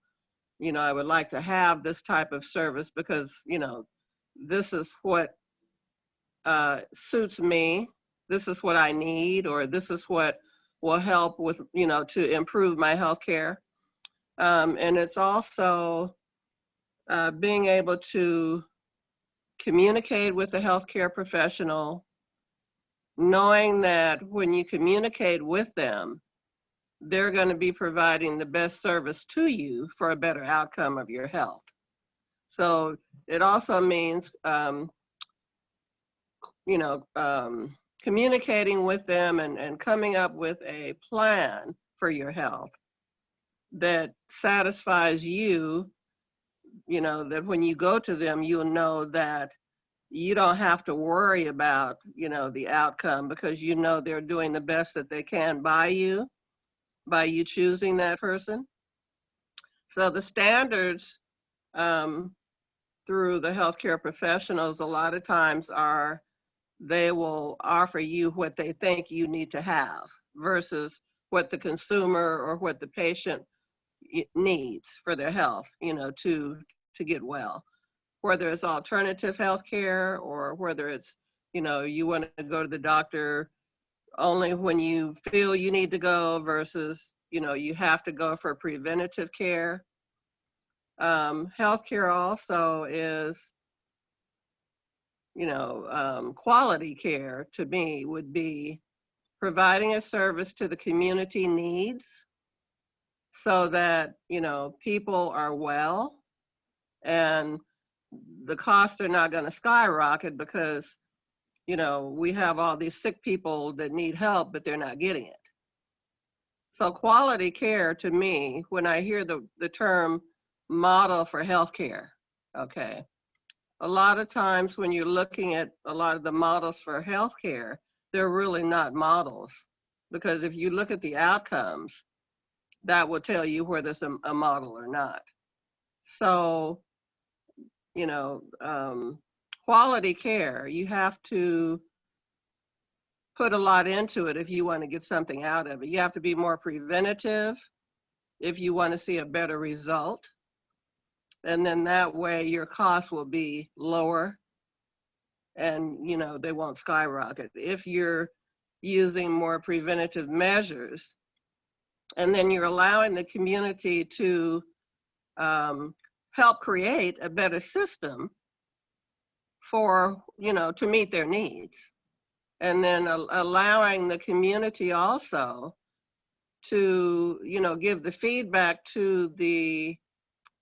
you know, I would like to have this type of service because, you know, this is what suits me. This is what I need, or this is what will help with, you know, to improve my health care. And it's also being able to communicate with the healthcare professional, knowing that when you communicate with them, they're going to be providing the best service to you for a better outcome of your health. So it also means, you know, communicating with them and coming up with a plan for your health that satisfies you, you know, that when you go to them, you'll know that you don't have to worry about, you know, the outcome, because you know they're doing the best that they can by you choosing that person. So the standards through the healthcare professionals a lot of times are, they will offer you what they think you need to have versus what the consumer or what the patient needs for their health, you know, to get well. Whether it's alternative health care or whether it's, you know, you want to go to the doctor only when you feel you need to go versus, you know, you have to go for preventative care. Healthcare also is, you know, quality care to me would be providing a service to the community needs so that, you know, people are well and the costs are not going to skyrocket because, you know, we have all these sick people that need help, but they're not getting it. So quality care to me, when I hear the term model for healthcare, okay, a lot of times when you're looking at a lot of the models for healthcare, they're really not models, because if you look at the outcomes, that will tell you whether it's a model or not. So, you know, quality care, you have to put a lot into it if you want to get something out of it. You have to be more preventative if you want to see a better result. And then that way your costs will be lower and, you know, they won't skyrocket. If you're using more preventative measures, and then you're allowing the community to help create a better system for, you know, to meet their needs. And then allowing the community also to, you know, give the feedback to the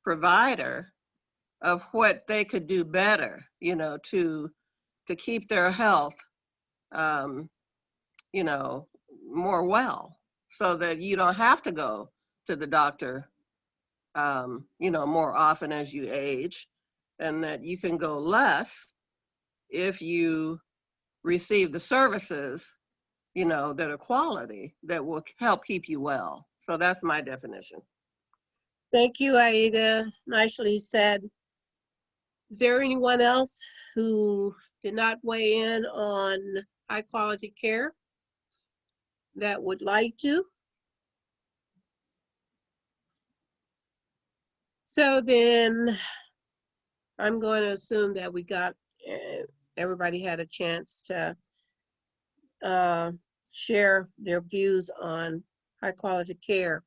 provider of what they could do better, you know, to keep their health, you know, more well, so that you don't have to go to the doctor, you know, more often as you age, and that you can go less if you receive the services, you know, that are quality, that will help keep you well. So that's my definition. Thank you, Aida. Nicely said. Is there anyone else who did not weigh in on high quality care that would like to? So then I'm going to assume that we got, everybody had a chance to share their views on high quality care.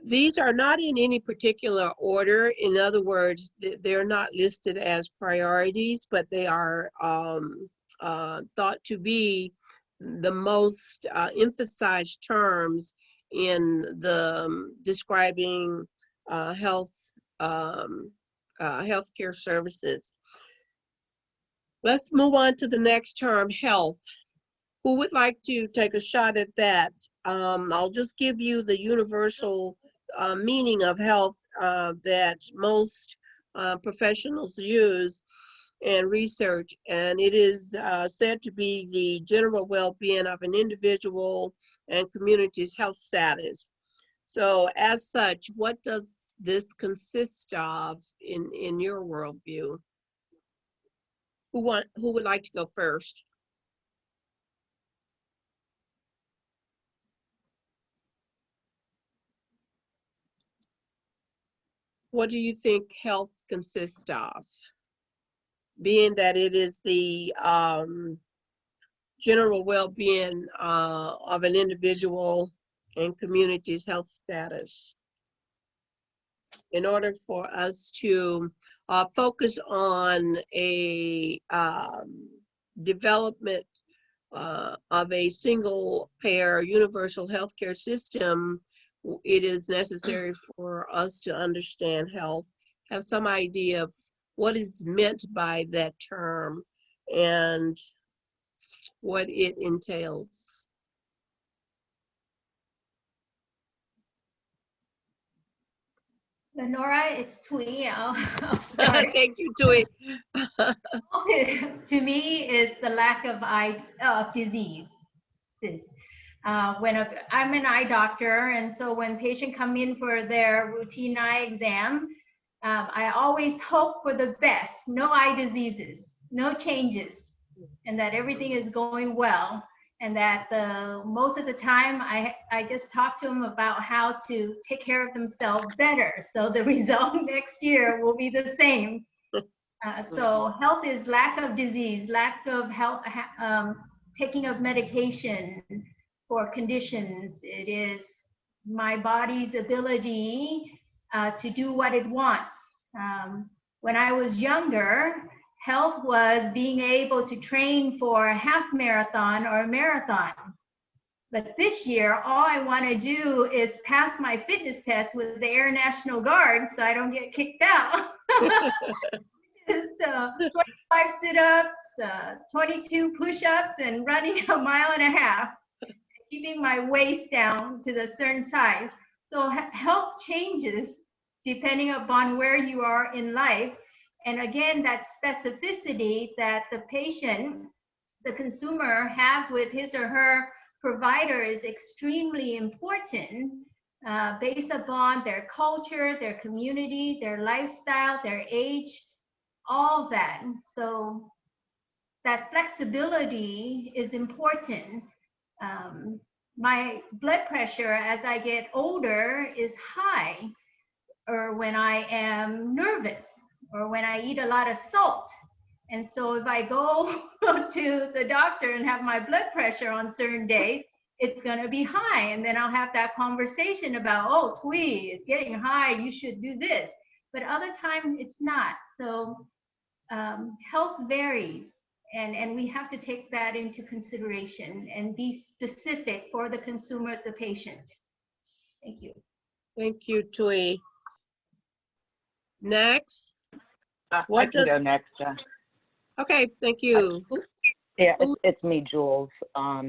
These are not in any particular order. In other words, they're not listed as priorities, but they are thought to be the most emphasized terms in the describing healthcare services. Let's move on to the next term, health. Who would like to take a shot at that? I'll just give you the universal meaning of health that most professionals use and research, and it is said to be the general well-being of an individual and community's health status. So as such, what does this consist of in your worldview? Who would like to go first? What do you think health consists of? Being that it is the general well-being of an individual and community's health status. In order for us to focus on a development of a single payer universal healthcare system, it is necessary for us to understand health, have some idea of what is meant by that term and what it entails. Lenora, it's Tui. I'll start. Thank you, Tui. To me, is the lack of disease. I'm an eye doctor, and so when patients come in for their routine eye exam, I always hope for the best, no eye diseases, no changes, and that everything is going well. And that most of the time I just talk to them about how to take care of themselves better. So the result next year will be the same. So health is lack of disease, lack of health, taking of medication for conditions. It is my body's ability to do what it wants. When I was younger, health was being able to train for a half marathon or a marathon. But this year, all I want to do is pass my fitness test with the Air National Guard so I don't get kicked out. Just 25 sit-ups, 22 push-ups, and running 1.5 miles, keeping my waist down to the certain size. So health changes depending upon where you are in life. And again, that specificity that the patient, the consumer, have with his or her provider is extremely important based upon their culture, their community, their lifestyle, their age, all that. So that flexibility is important. My blood pressure as I get older is high, or when I am nervous, or when I eat a lot of salt. And so if I go to the doctor and have my blood pressure on certain days, it's going to be high. And then I'll have that conversation about, oh, Twee, it's getting high, you should do this. But other times it's not. So health varies. And we have to take that into consideration and be specific for the consumer, the patient. Thank you. Thank you, Tui. Next. I What can go does- next. Okay, thank you. Yeah, it's me, Jules. Oh,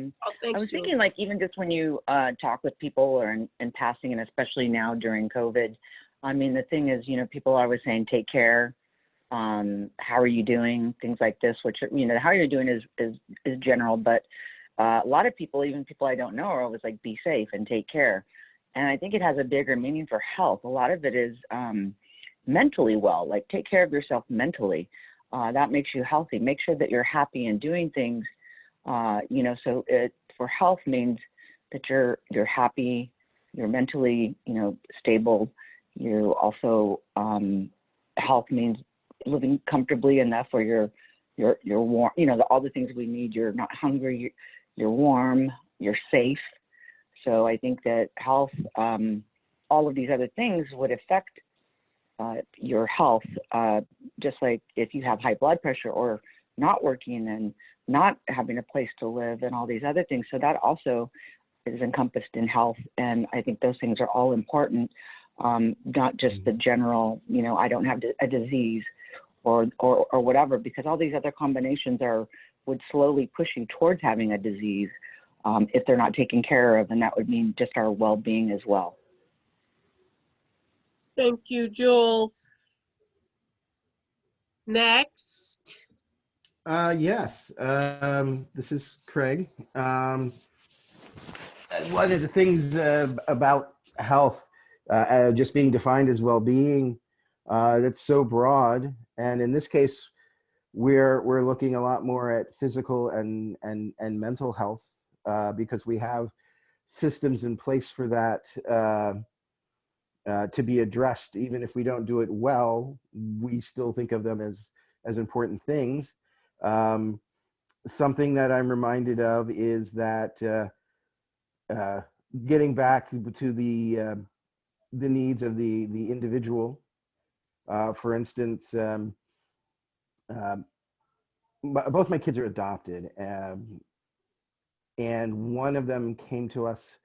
thanks, I was thinking, Jules. like, even just when you talk with people or in passing, and especially now during COVID, I mean, the thing is, people are always saying, take care. How are you doing? Things like this, which, how you're doing is general, but a lot of people, even people I don't know, are always like, be safe and take care. And I think it has a bigger meaning for health. A lot of it is mentally well, like take care of yourself mentally. That makes you healthy. Make sure that you're happy and doing things, so it for health means that you're happy, you're mentally, stable. You also, health means living comfortably enough where you're warm, all the things we need. You're not hungry, you're warm, you're safe. So I think that health, all of these other things would affect your health, just like if you have high blood pressure or not working and not having a place to live and all these other things. So that also is encompassed in health. And I think those things are all important, not just the general, I don't have a disease or whatever, because all these other combinations would slowly push you towards having a disease if they're not taken care of. And that would mean just our well-being as well. Thank you, Jules. Next. Yes, this is Craig. One of the things about health just being defined as well-being, that's so broad. And in this case, we're looking a lot more at physical and mental health, because we have systems in place for that to be addressed. Even if we don't do it well, we still think of them as important things. Something that I'm reminded of is that getting back to the needs of the individual. For instance, both my kids are adopted, and one of them came to us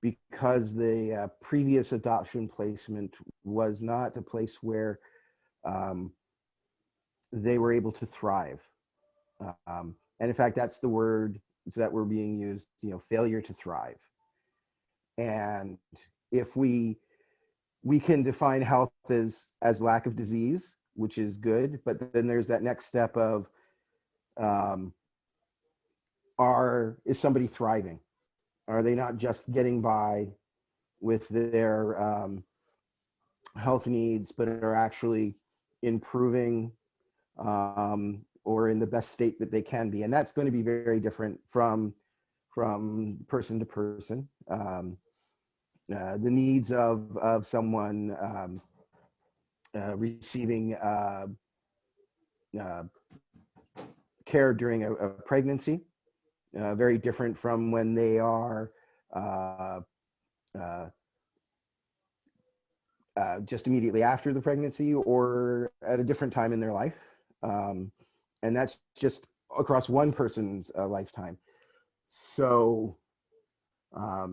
because the previous adoption placement was not a place where they were able to thrive. And in fact, that's the word that were being used, failure to thrive. And if we can define health as lack of disease, which is good, but then there's that next step of is somebody thriving? Are they not just getting by with their health needs, but are actually improving or in the best state that they can be? And that's going to be very different from person to person. The needs of someone receiving care during a pregnancy, very different from when they are just immediately after the pregnancy or at a different time in their life. And that's just across one person's lifetime. So I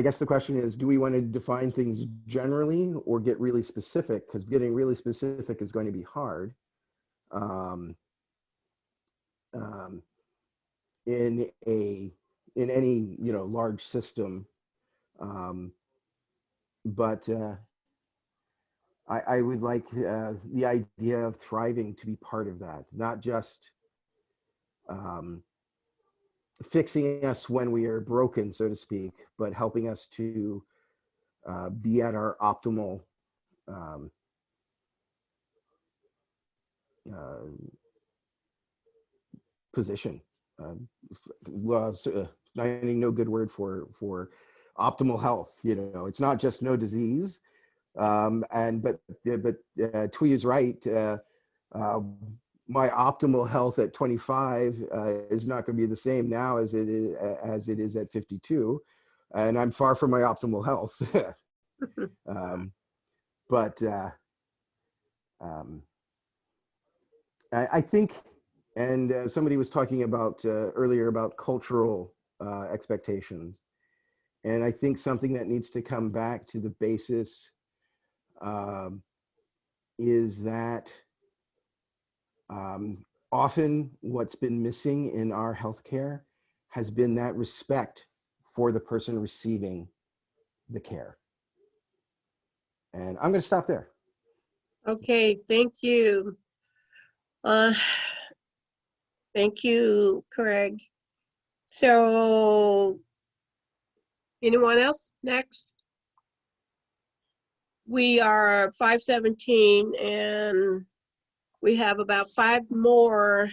guess the question is, do we want to define things generally or get really specific? Because getting really specific is going to be hard in any large system. But I would like the idea of thriving to be part of that, not just fixing us when we are broken, so to speak, but helping us to be at our optimal position. Finding no good word for optimal health. It's not just no disease. But Tui is right. My optimal health at 25 is not going to be the same now as it is at 52, and I'm far from my optimal health. But I think, and somebody was talking about earlier about cultural expectations, and I think something that needs to come back to the basis is that often what's been missing in our healthcare has been that respect for the person receiving the care. And I'm going to stop there. Okay, thank you. Thank you, Craig. So, anyone else next? We are 5:17 and we have about 5 more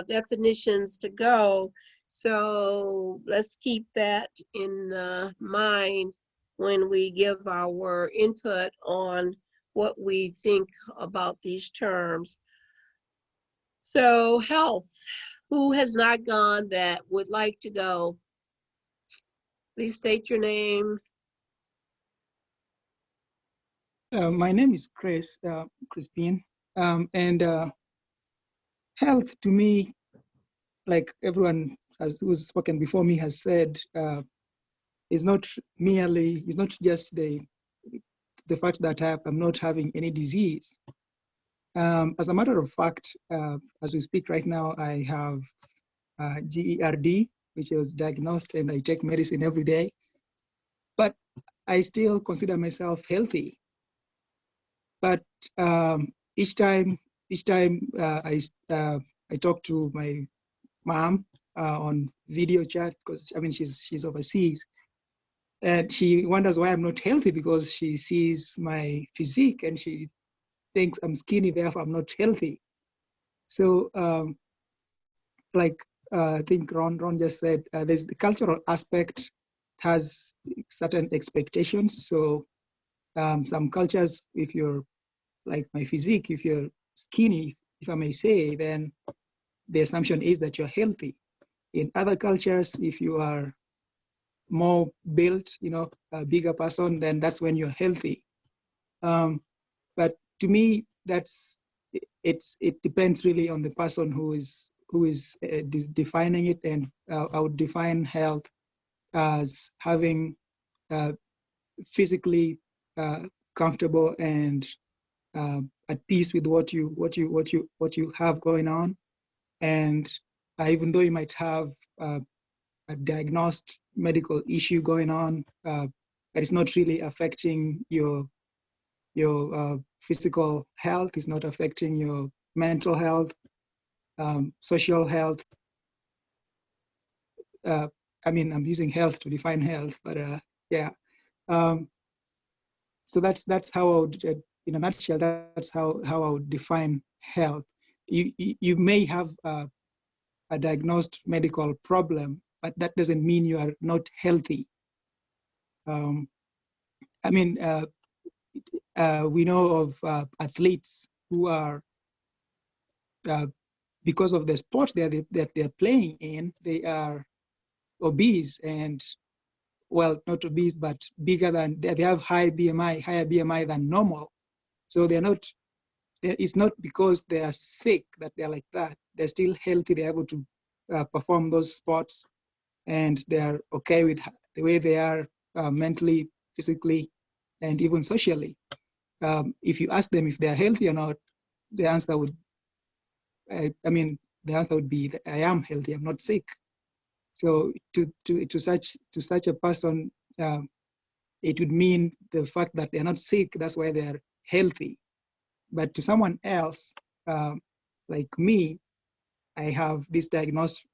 definitions to go. So let's keep that in mind when we give our input on what we think about these terms. So health, who has not gone that would like to go? Please state your name. My name is Chris Crispin, and health to me, like everyone who's spoken before me has said, is not just the fact that I'm not having any disease. As a matter of fact, as we speak right now, I have GERD, which was diagnosed, and I take medicine every day. But I still consider myself healthy. But each time I talk to my mom on video chat, because she's overseas, And she wonders why I'm not healthy because she sees my physique and she thinks I'm skinny, therefore I'm not healthy. So I think Ron just said, there's the cultural aspect has certain expectations. So some cultures, if you're like my physique, if you're skinny, if I may say, then the assumption is that you're healthy. In other cultures, if you are more built, a bigger person, then that's when you're healthy. But to me, it depends really on the person who is defining it, and I would define health as having physically comfortable and at peace with what you have going on, and even though you might have a diagnosed medical issue going on, that is not really affecting your physical health, is not affecting your mental health, social health. I'm using health to define health, but yeah. So that's how I would, in a nutshell, that's how I would define health. You may have a diagnosed medical problem, but that doesn't mean you are not healthy. We know of athletes who are, because of the sports that they're playing in, they are obese and, well, not obese, but bigger than, they have higher BMI than normal. So it's not because they are sick that they're like that. They're still healthy, they're able to perform those sports, and they're okay with the way they are mentally, physically, and even socially. If you ask them if they're healthy or not, the answer would, be that I am healthy, I'm not sick. So to such a person, it would mean the fact that they're not sick, that's why they're healthy. But to someone else, like me, I have this diagnosed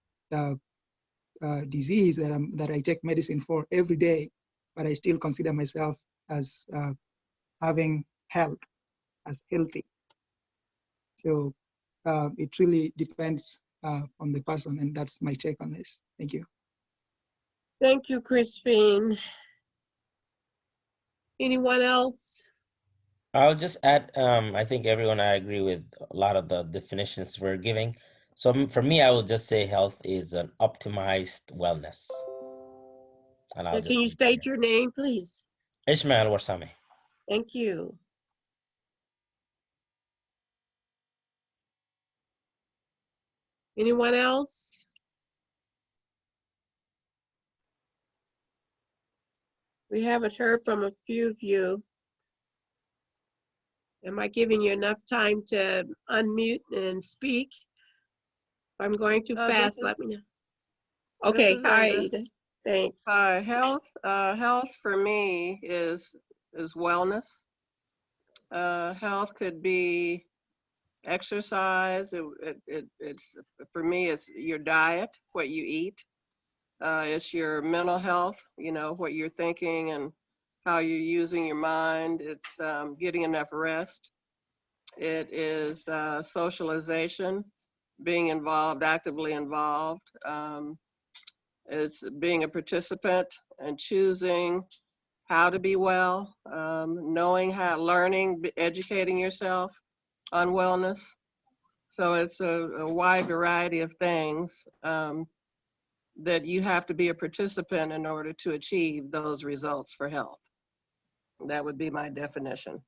disease that I take medicine for every day, but I still consider myself as having health, as healthy. So it really depends on the person, and that's my take on this. Thank you. Thank you, Crispine. Anyone else? I'll just add, I think everyone, I agree with a lot of the definitions we're giving. So for me, I will just say health is an optimized wellness. And I'll Can you state your name, please? Ishmael Warsame. Thank you. Anyone else? We haven't heard from a few of you. Am I giving you enough time to unmute and speak? If I'm going too fast, let me know. Okay, hi, Ada. Thanks. Health for me is wellness. Health could be exercise. It's for me, it's your diet, what you eat. It's your mental health, what you're thinking and how you're using your mind. It's getting enough rest. It is socialization, being involved, actively involved. It's being a participant and choosing how to be well, knowing how, learning, educating yourself on wellness. So it's a wide variety of things that you have to be a participant in order to achieve those results for health. That would be my definition.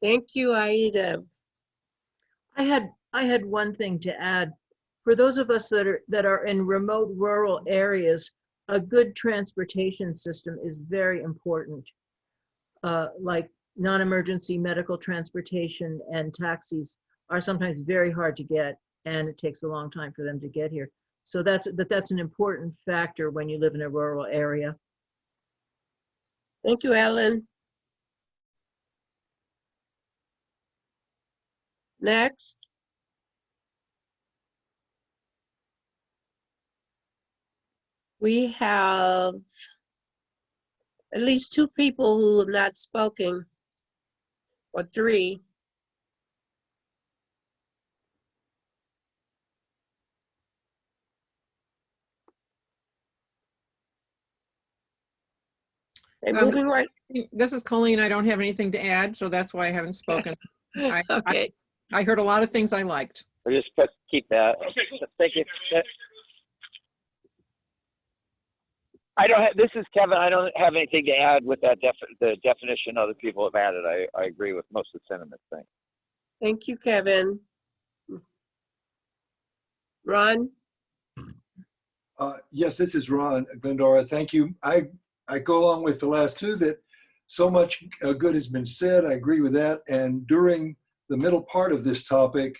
Thank you, Aida. I had one thing to add. For those of us that are in remote rural areas, a good transportation system is very important. Like non-emergency medical transportation and taxis are sometimes very hard to get, and it takes a long time for them to get here. So that's an important factor when you live in a rural area. Thank you, Ellen. Next. We have at least 2 people who have not spoken, or 3. And moving right. This is Colleen. I don't have anything to add, so that's why I haven't spoken. Okay. I heard a lot of things I liked. I just keep that. Thank you. I don't have, this is Kevin. I don't have anything to add with that the definition other people have added. I agree with most of the sentiments. Thanks. Thank you, Kevin. Ron? Yes, this is Ron, Glendora. Thank you. I go along with the last 2 that so much good has been said. I agree with that. And during the middle part of this topic,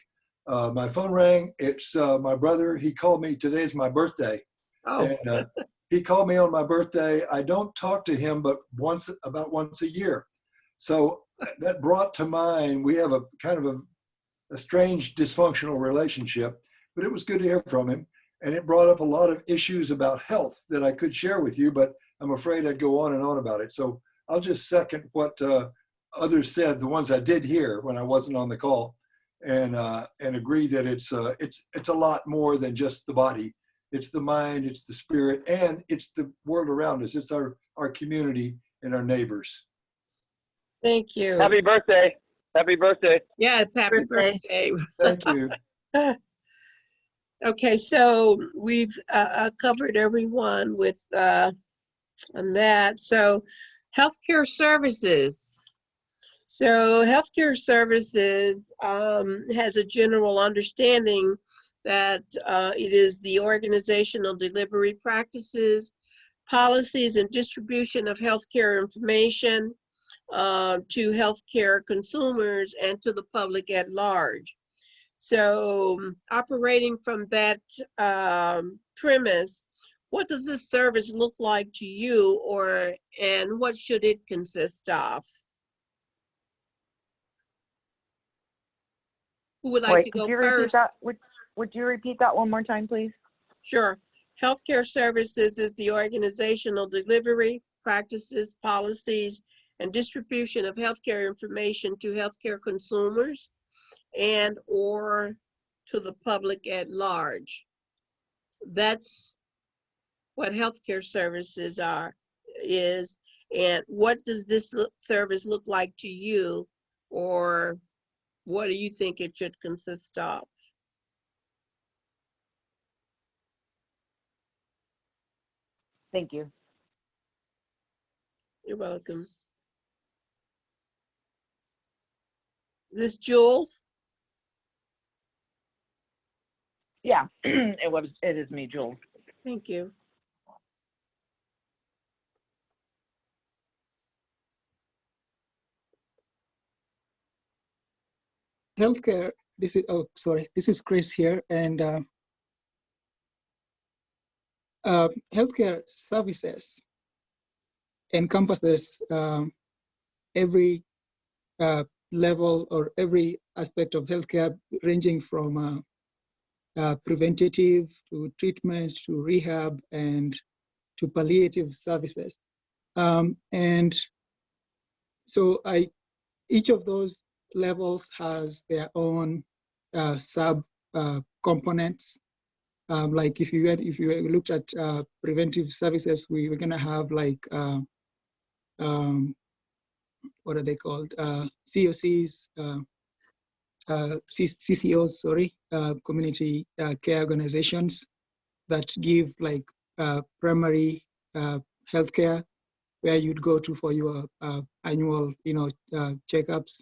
my phone rang. It's my brother. He called me. Today's my birthday. Oh. And he called me on my birthday. I don't talk to him but about once a year. So that brought to mind, we have a kind of a strange dysfunctional relationship, but it was good to hear from him. And it brought up a lot of issues about health that I could share with you, but I'm afraid I'd go on and on about it. So I'll just second what others said, the ones I did hear when I wasn't on the call, and agree that it's a lot more than just the body. It's the mind, it's the spirit, and it's the world around us. It's our community and our neighbors. Thank you. Happy birthday. Happy birthday. Yes, happy birthday. Thank you. Okay, so we've covered everyone with on that. So healthcare services. So healthcare services has a general understanding that it is the organizational delivery practices, policies, and distribution of healthcare information to healthcare consumers and to the public at large. So operating from that premise, what does this service look like to you, and what should it consist of? Who would like to go first? Would you repeat that one more time, please? Sure. Healthcare services is the organizational delivery, practices, policies, and distribution of healthcare information to healthcare consumers and or to the public at large. That's what healthcare services is. And what does this service look like to you, or what do you think it should consist of? Thank you. You're welcome. Is this Jules? Yeah, it is me, Jules. Thank you. Healthcare, this is Chris here, and healthcare services encompasses every level or every aspect of healthcare, ranging from preventative to treatment to rehab and to palliative services. And so each of those levels has their own sub components. Like if you looked at preventive services, we're gonna have like what are they called? COCs, CCOs, sorry, community care organizations that give like primary healthcare, where you'd go to for your annual, checkups.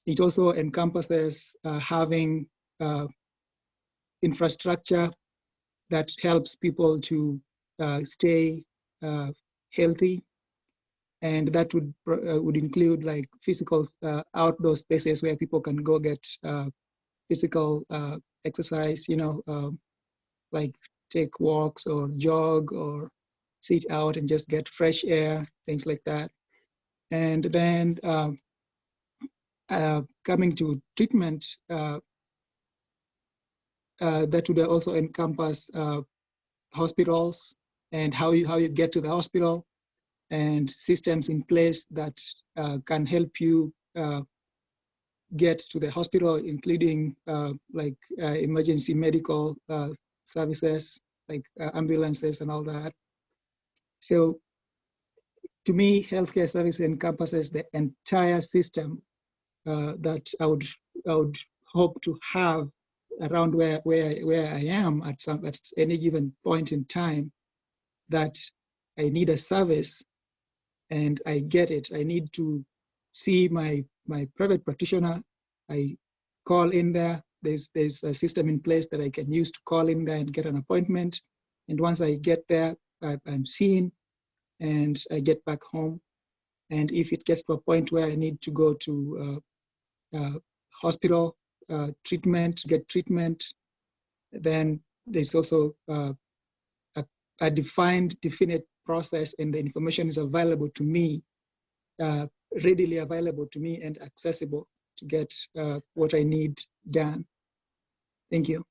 It also encompasses having infrastructure that helps people to stay healthy, and that would include like physical outdoor spaces where people can go get physical exercise, like take walks or jog or sit out and just get fresh air, things like that. And then coming to treatment, that would also encompass hospitals and how you get to the hospital, and systems in place that can help you get to the hospital, including like emergency medical services, like ambulances and all that. So to me, healthcare service encompasses the entire system that I would hope to have around where I am at any given point in time, that I need a service and I get it. I need to see my private practitioner. I call in there. There's a system in place that I can use to call in there and get an appointment. And once I get there, I'm seen and I get back home. And if it gets to a point where I need to go to hospital get treatment, then there's also a defined, definite process, and the information is available to me, readily available to me and accessible to get what I need done. Thank you.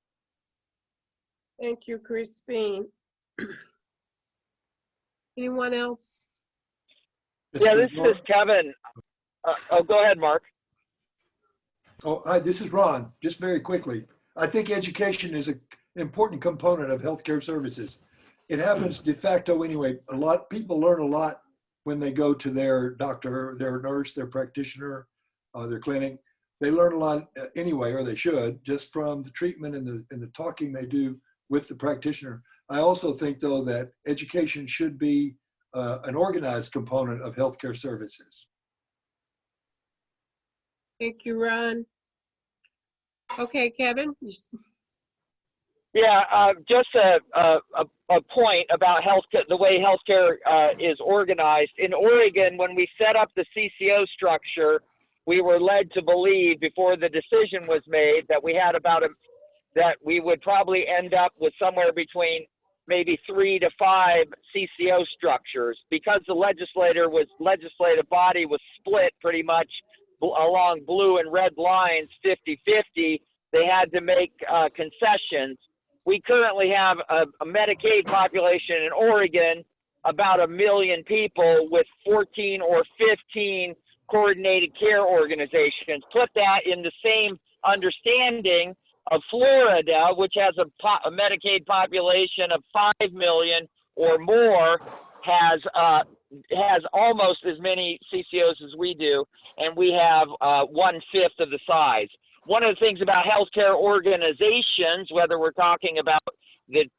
Thank you, Crispine. Anyone else? Yeah, this is Kevin. Oh, go ahead, Mark. Oh, hi, this is Ron. Just very quickly. I think education is an important component of healthcare services. It happens de facto anyway. People learn a lot when they go to their doctor, their nurse, their practitioner, their clinic. They learn a lot anyway, or they should, just from the treatment and the talking they do with the practitioner. I also think, though, that education should be an organized component of healthcare services. Thank you, Ron. Okay, Kevin. Yeah, just a point about healthcare, the way healthcare is organized. In Oregon, when we set up the CCO structure, we were led to believe before the decision was made that we had that we would probably end up with somewhere between maybe 3 to 5 CCO structures, because the legislative body was split pretty much along blue and red lines, 50-50. They had to make concessions. We currently have a Medicaid population in Oregon, about 1 million people, with 14 or 15 coordinated care organizations. Put that in the same understanding of Florida, which has a Medicaid population of 5 million or more, has almost as many CCOs as we do, and we have 1/5 of the size. One of the things about healthcare organizations, whether we're talking about the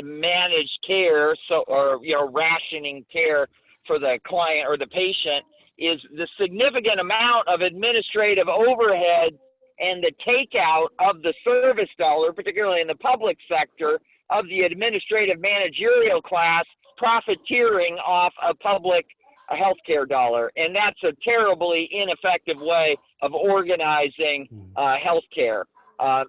managed care, or rationing care for the client or the patient, is the significant amount of administrative overhead and the takeout of the service dollar, particularly in the public sector, of the administrative managerial class profiteering off a public healthcare dollar. And that's a terribly ineffective way of organizing healthcare.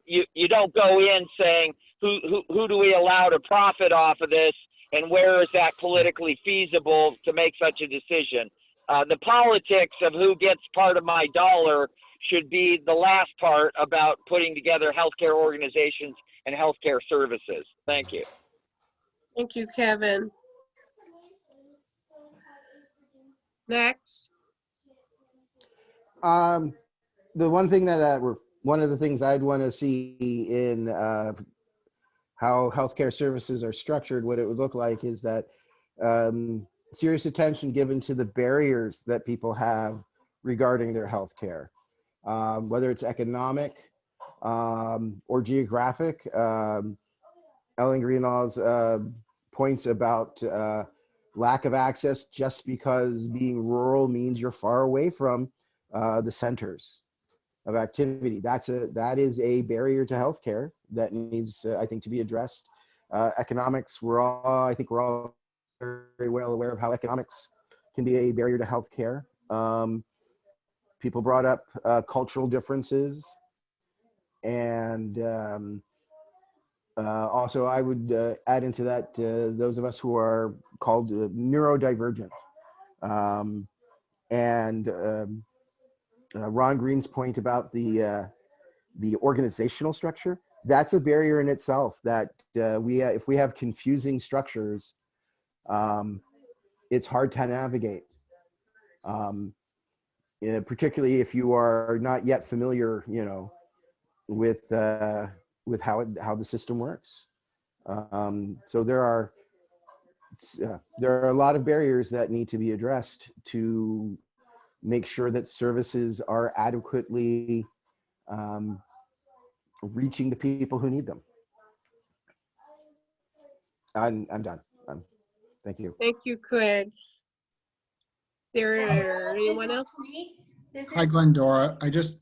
You don't go in saying, who do we allow to profit off of this, and where is that politically feasible to make such a decision? The politics of who gets part of my dollar should be the last part about putting together healthcare organizations and healthcare services. Thank you. Thank you, Kevin. Next. The one thing that one of the things I'd want to see in how healthcare services are structured, what it would look like, is that serious attention given to the barriers that people have regarding their healthcare, whether it's economic or geographic. Ellen Greenaw's points about lack of access just because being rural means you're far away from the centers of activity. That is a barrier to healthcare that needs, I think, to be addressed. Economics, I think we're all very well aware of how economics can be a barrier to healthcare. People brought up cultural differences, and also I would add into that those of us who are called neurodivergent. Ron Green's point about the organizational structure, that's a barrier in itself, that if we have confusing structures, it's hard to navigate. Yeah, particularly if you are not yet familiar, with how the system works. So there are a lot of barriers that need to be addressed to make sure that services are adequately reaching the people who need them. I'm done. Thank you. Thank you, Craig. Is there anyone else? Hi, Glendora. This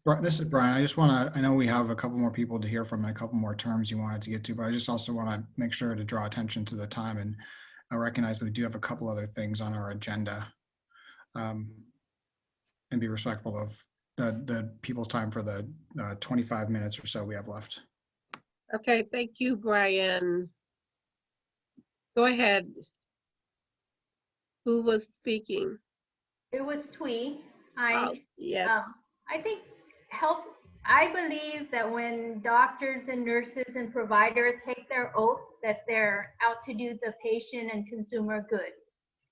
is Brian. I know we have a couple more people to hear from and a couple more terms you wanted to get to, but I just also want to make sure to draw attention to the time, and I recognize that we do have a couple other things on our agenda, and be respectful of the people's time for the 25 minutes or so we have left. Okay, thank you, Brian. Go ahead. Who was speaking? It was Twee. Yes. I think I believe that when doctors and nurses and providers take their oath that they're out to do the patient and consumer good.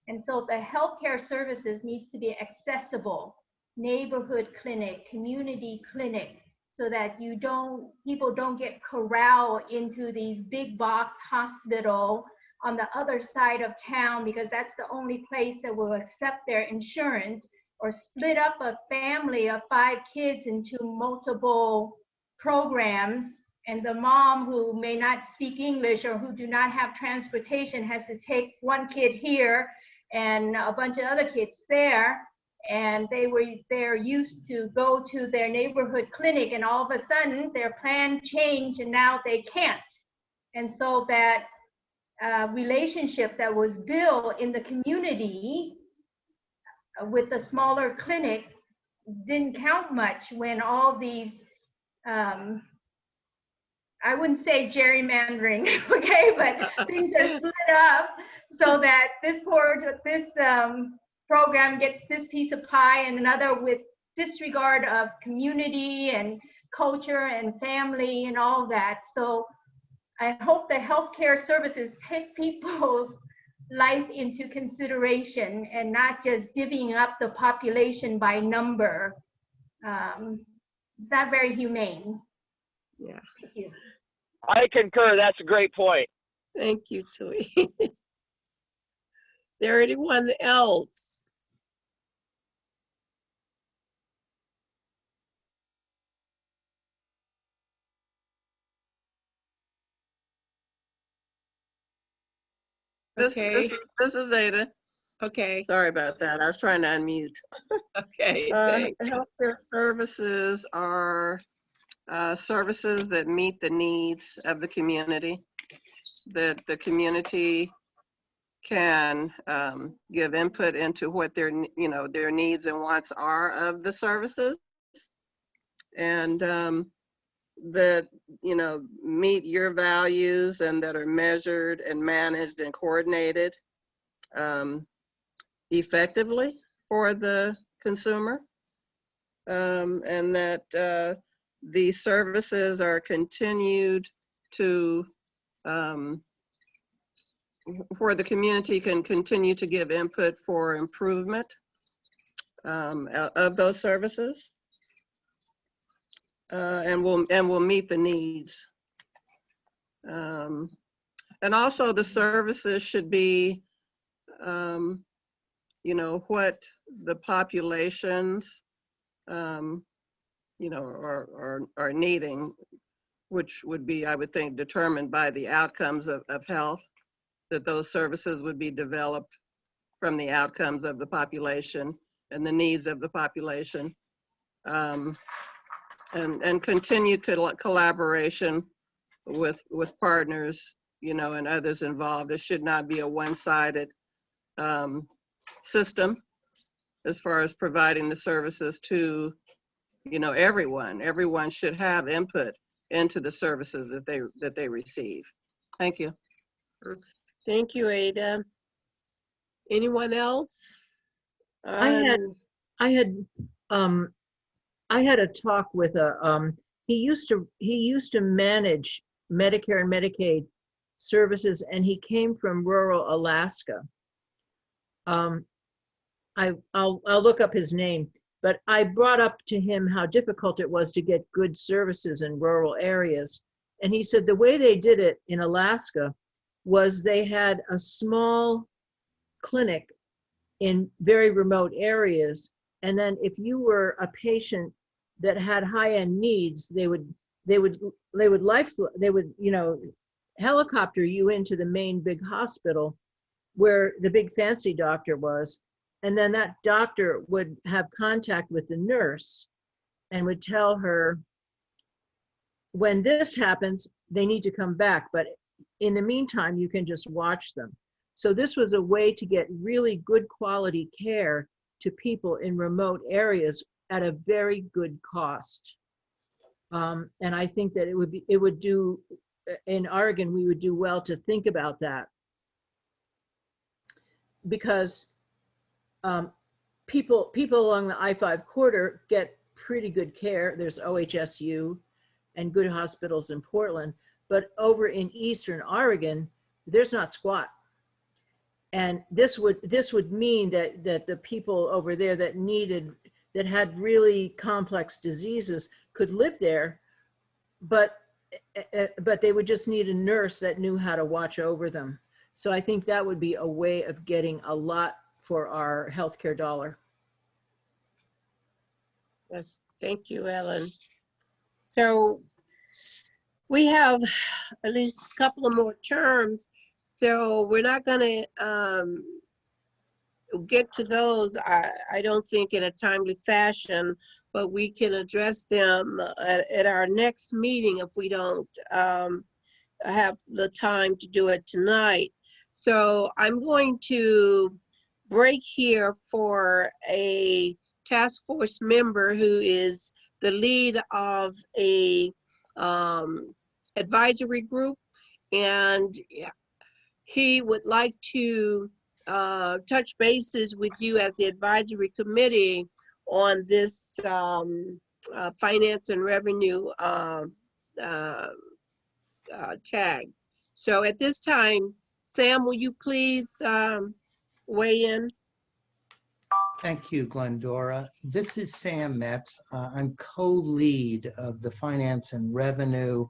And so the healthcare services needs to be accessible, neighborhood clinic, community clinic, so that people don't get corralled into these big box hospital on the other side of town, because that's the only place that will accept their insurance, or split up a family of 5 kids into multiple programs, and the mom who may not speak English or who do not have transportation has to take one kid here and a bunch of other kids there, and they're used to go to their neighborhood clinic, and all of a sudden their plan changed and now they can't. And so that relationship that was built in the community with the smaller clinic didn't count much when all these, I wouldn't say gerrymandering, okay, but things are split up so that this program gets this piece of pie and another with disregard of community and culture and family and all that. So I hope that healthcare services take people's life into consideration and not just divvying up the population by number. It's not very humane. Yeah. Thank you. I concur. That's a great point. Thank you, Tui. Is there anyone else? This is Ada. Okay. Sorry about that. I was trying to unmute. Okay, thanks. Healthcare services are services that meet the needs of the community, that the community can give input into what their needs and wants are of the services, and that meet your values and that are measured and managed and coordinated effectively for the consumer, and that the services are continued to where the community can continue to give input for improvement of those services, and will meet the needs. And also the services should be, what the populations, are needing, which would be, I would think, determined by the outcomes of health, that those services would be developed from the outcomes of the population and the needs of the population, and continued collaboration with partners, and others involved. It should not be a one-sided system as far as providing the services to, everyone. Everyone should have input into the services that they receive. Thank you. Thank you, Ada. Anyone else? I had a talk with he used to manage Medicare and Medicaid services, and he came from rural Alaska. I'll look up his name, but I brought up to him how difficult it was to get good services in rural areas. And he said the way they did it in Alaska was they had a small clinic in very remote areas. And then if you were a patient that had high-end needs, they would helicopter you into the main big hospital where the big fancy doctor was. And then that doctor would have contact with the nurse and would tell her, when this happens, they need to come back. But in the meantime, you can just watch them. So this was a way to get really good quality care to people in remote areas at a very good cost. And I think that it would do, in Oregon, we would do well to think about that. Because people along the I-5 corridor get pretty good care. There's OHSU and good hospitals in Portland, but over in Eastern Oregon, there's not squat. And this would mean that the people over there that had really complex diseases could live there, but they would just need a nurse that knew how to watch over them. So I think that would be a way of getting a lot for our healthcare dollar. Yes, thank you, Ellen. So we have at least a couple of more terms, so we're not going to get to those, I don't think, in a timely fashion, but we can address them at our next meeting if we don't have the time to do it tonight. So I'm going to break here for a task force member who is the lead of a advisory group, and he would like to touch bases with you as the advisory committee on this finance and revenue tag. So at this time, Sam, will you please weigh in? Thank you, Glendora. This is Sam Metz. I'm co-lead of the Finance and Revenue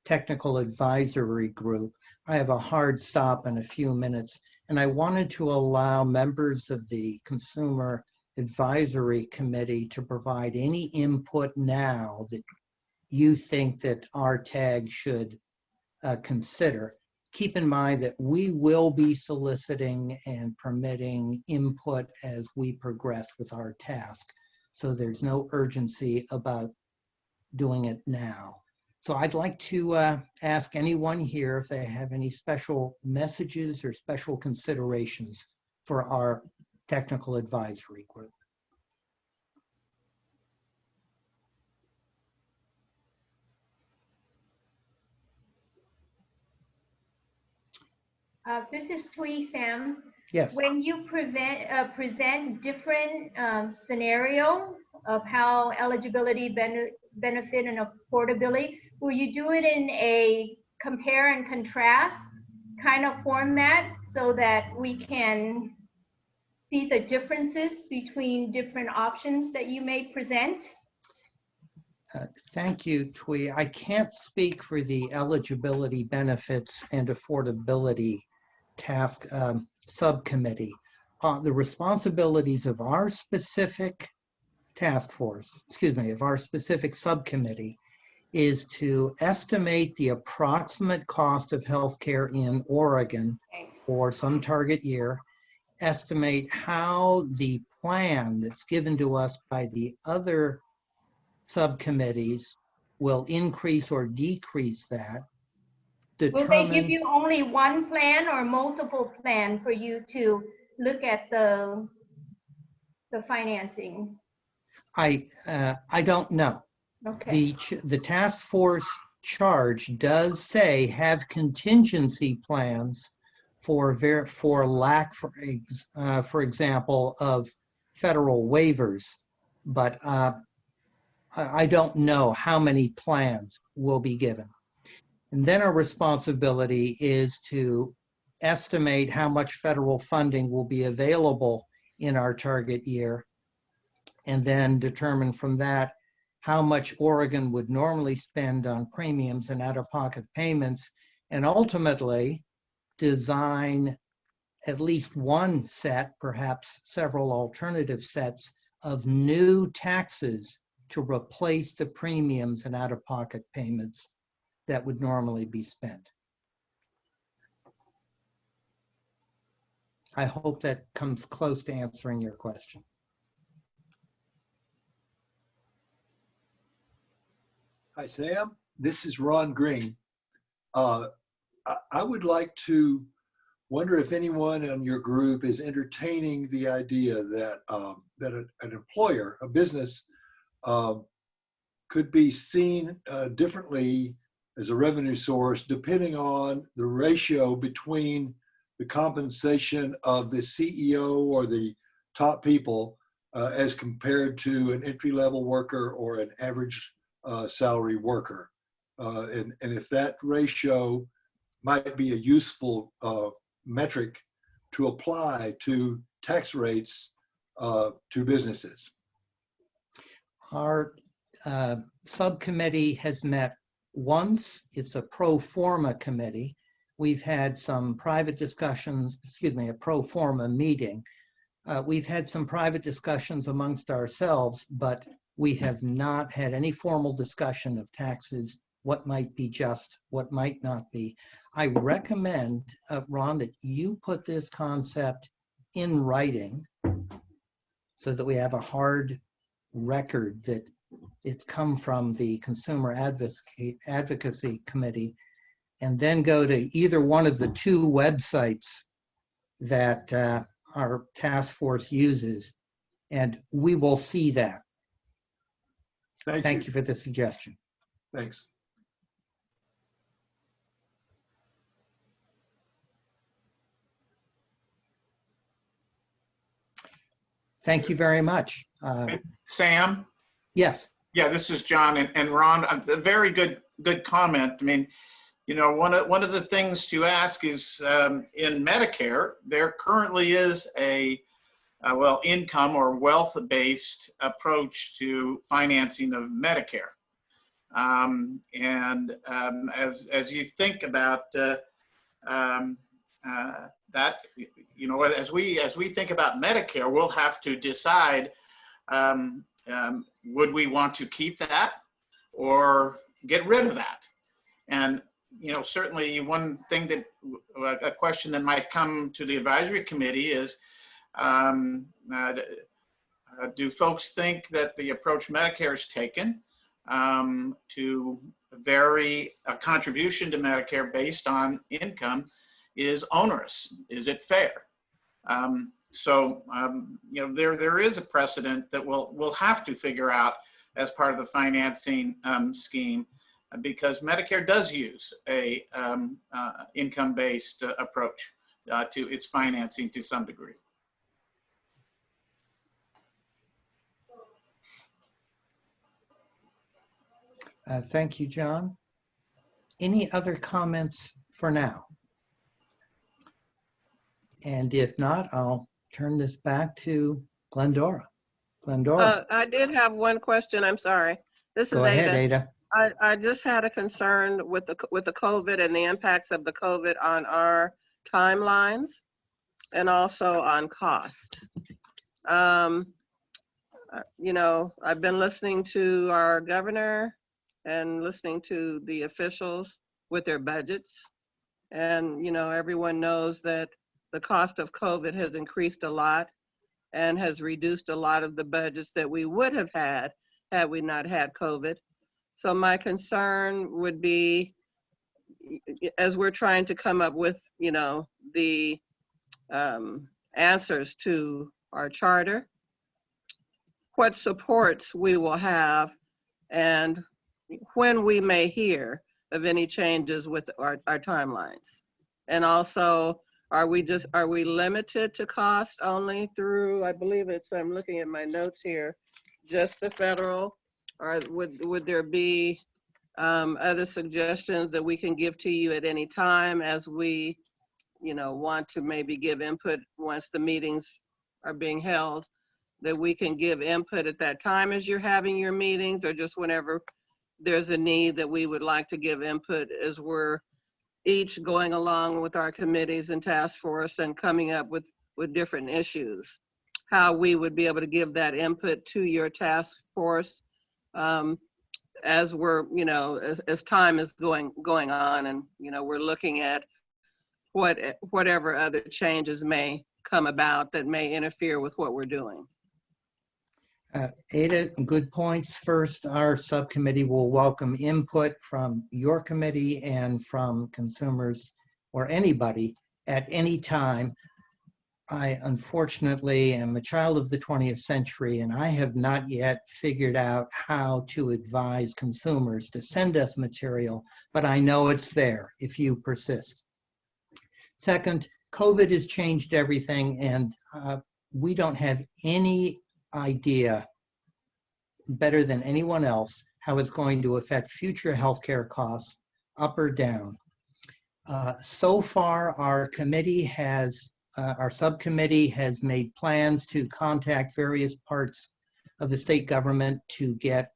Technical Advisory Group. I have a hard stop in a few minutes, and I wanted to allow members of the Consumer Advisory Committee to provide any input now that you think that our tag should consider. Keep in mind that we will be soliciting and permitting input as we progress with our task. So there's no urgency about doing it now. So I'd like to ask anyone here if they have any special messages or special considerations for our technical advisory group. This is Tui, Sam. Yes. When you present different scenario of how eligibility, benefit, and affordability, will you do it in a compare and contrast kind of format so that we can see the differences between different options that you may present? Thank you, Tui. I can't speak for the eligibility, benefits, and affordability task subcommittee. The responsibilities of our specific task force, of our specific subcommittee, is to estimate the approximate cost of healthcare in Oregon for some target year, estimate how the plan that's given to us by the other subcommittees will increase or decrease that. Will they give you only one plan or multiple plan for you to look at the financing? I don't know. Okay. The task force charge does say have contingency plans for lack, for example, of federal waivers, but I don't know how many plans will be given. And then our responsibility is to estimate how much federal funding will be available in our target year, and then determine from that how much Oregon would normally spend on premiums and out-of-pocket payments, and ultimately design at least one set, perhaps several alternative sets of new taxes to replace the premiums and out-of-pocket payments that would normally be spent. I hope that comes close to answering your question. Hi, Sam. This is Ron Green. I would like to wonder if anyone in your group is entertaining the idea that an employer, a business, could be seen differently as a revenue source depending on the ratio between the compensation of the CEO or the top people as compared to an entry-level worker or an average salary worker. And if that ratio might be a useful metric to apply to tax rates to businesses. Our subcommittee has met once. It's a pro forma committee. We've had some private discussions, a pro forma meeting. We've had some private discussions amongst ourselves, but we have not had any formal discussion of taxes, what might be just, what might not be. I recommend, Ron, that you put this concept in writing so that we have a hard record that it's come from the Consumer Advocacy Committee, and then go to either one of the two websites that our task force uses, and we will see that. Thank you for the suggestion. Thanks. Thank you very much. Sam? Yes. Yeah, this is John and Ron. A very good comment. I mean, you know, one of the things to ask is in Medicare, there currently is a income or wealth-based approach to financing of Medicare. As you think about that, you know, as we think about Medicare, we'll have to decide, would we want to keep that or get rid of that? And, you know, certainly one thing that, a question that might come to the advisory committee is, do folks think that the approach Medicare has taken to vary a contribution to Medicare based on income is onerous? Is it fair? You know, there is a precedent that we'll have to figure out as part of the financing scheme, because Medicare does use a income-based approach to its financing to some degree. Thank you, John. Any other comments for now? And if not, I'll turn this back to Glendora. Glendora. I did have one question. I'm sorry. This is Go ahead, Ada. I just had a concern with the COVID and the impacts of the COVID on our timelines and also on cost. You know, I've been listening to our governor and listening to the officials with their budgets. And, you know, everyone knows that the cost of COVID has increased a lot and has reduced a lot of the budgets that we would have had we not had COVID. So my concern would be, as we're trying to come up with, you know, the answers to our charter, what supports we will have and when we may hear of any changes with our timelines. And also, are we limited to cost only through, I believe it's, I'm looking at my notes here, just the federal, or would there be other suggestions that we can give to you at any time as we want to maybe give input once the meetings are being held, that we can give input at that time as you're having your meetings, or just whenever there's a need that we would like to give input as we're each going along with our committees and task force and coming up with different issues, how we would be able to give that input to your task force as we're, as time is going on, and, we're looking at whatever other changes may come about that may interfere with what we're doing. Ada, good points. First, our subcommittee will welcome input from your committee and from consumers or anybody at any time. I unfortunately am a child of the 20th century, and I have not yet figured out how to advise consumers to send us material, but I know it's there if you persist. Second, COVID has changed everything, and we don't have any idea better than anyone else how it's going to affect future healthcare costs up or down. So far, our subcommittee has made plans to contact various parts of the state government to get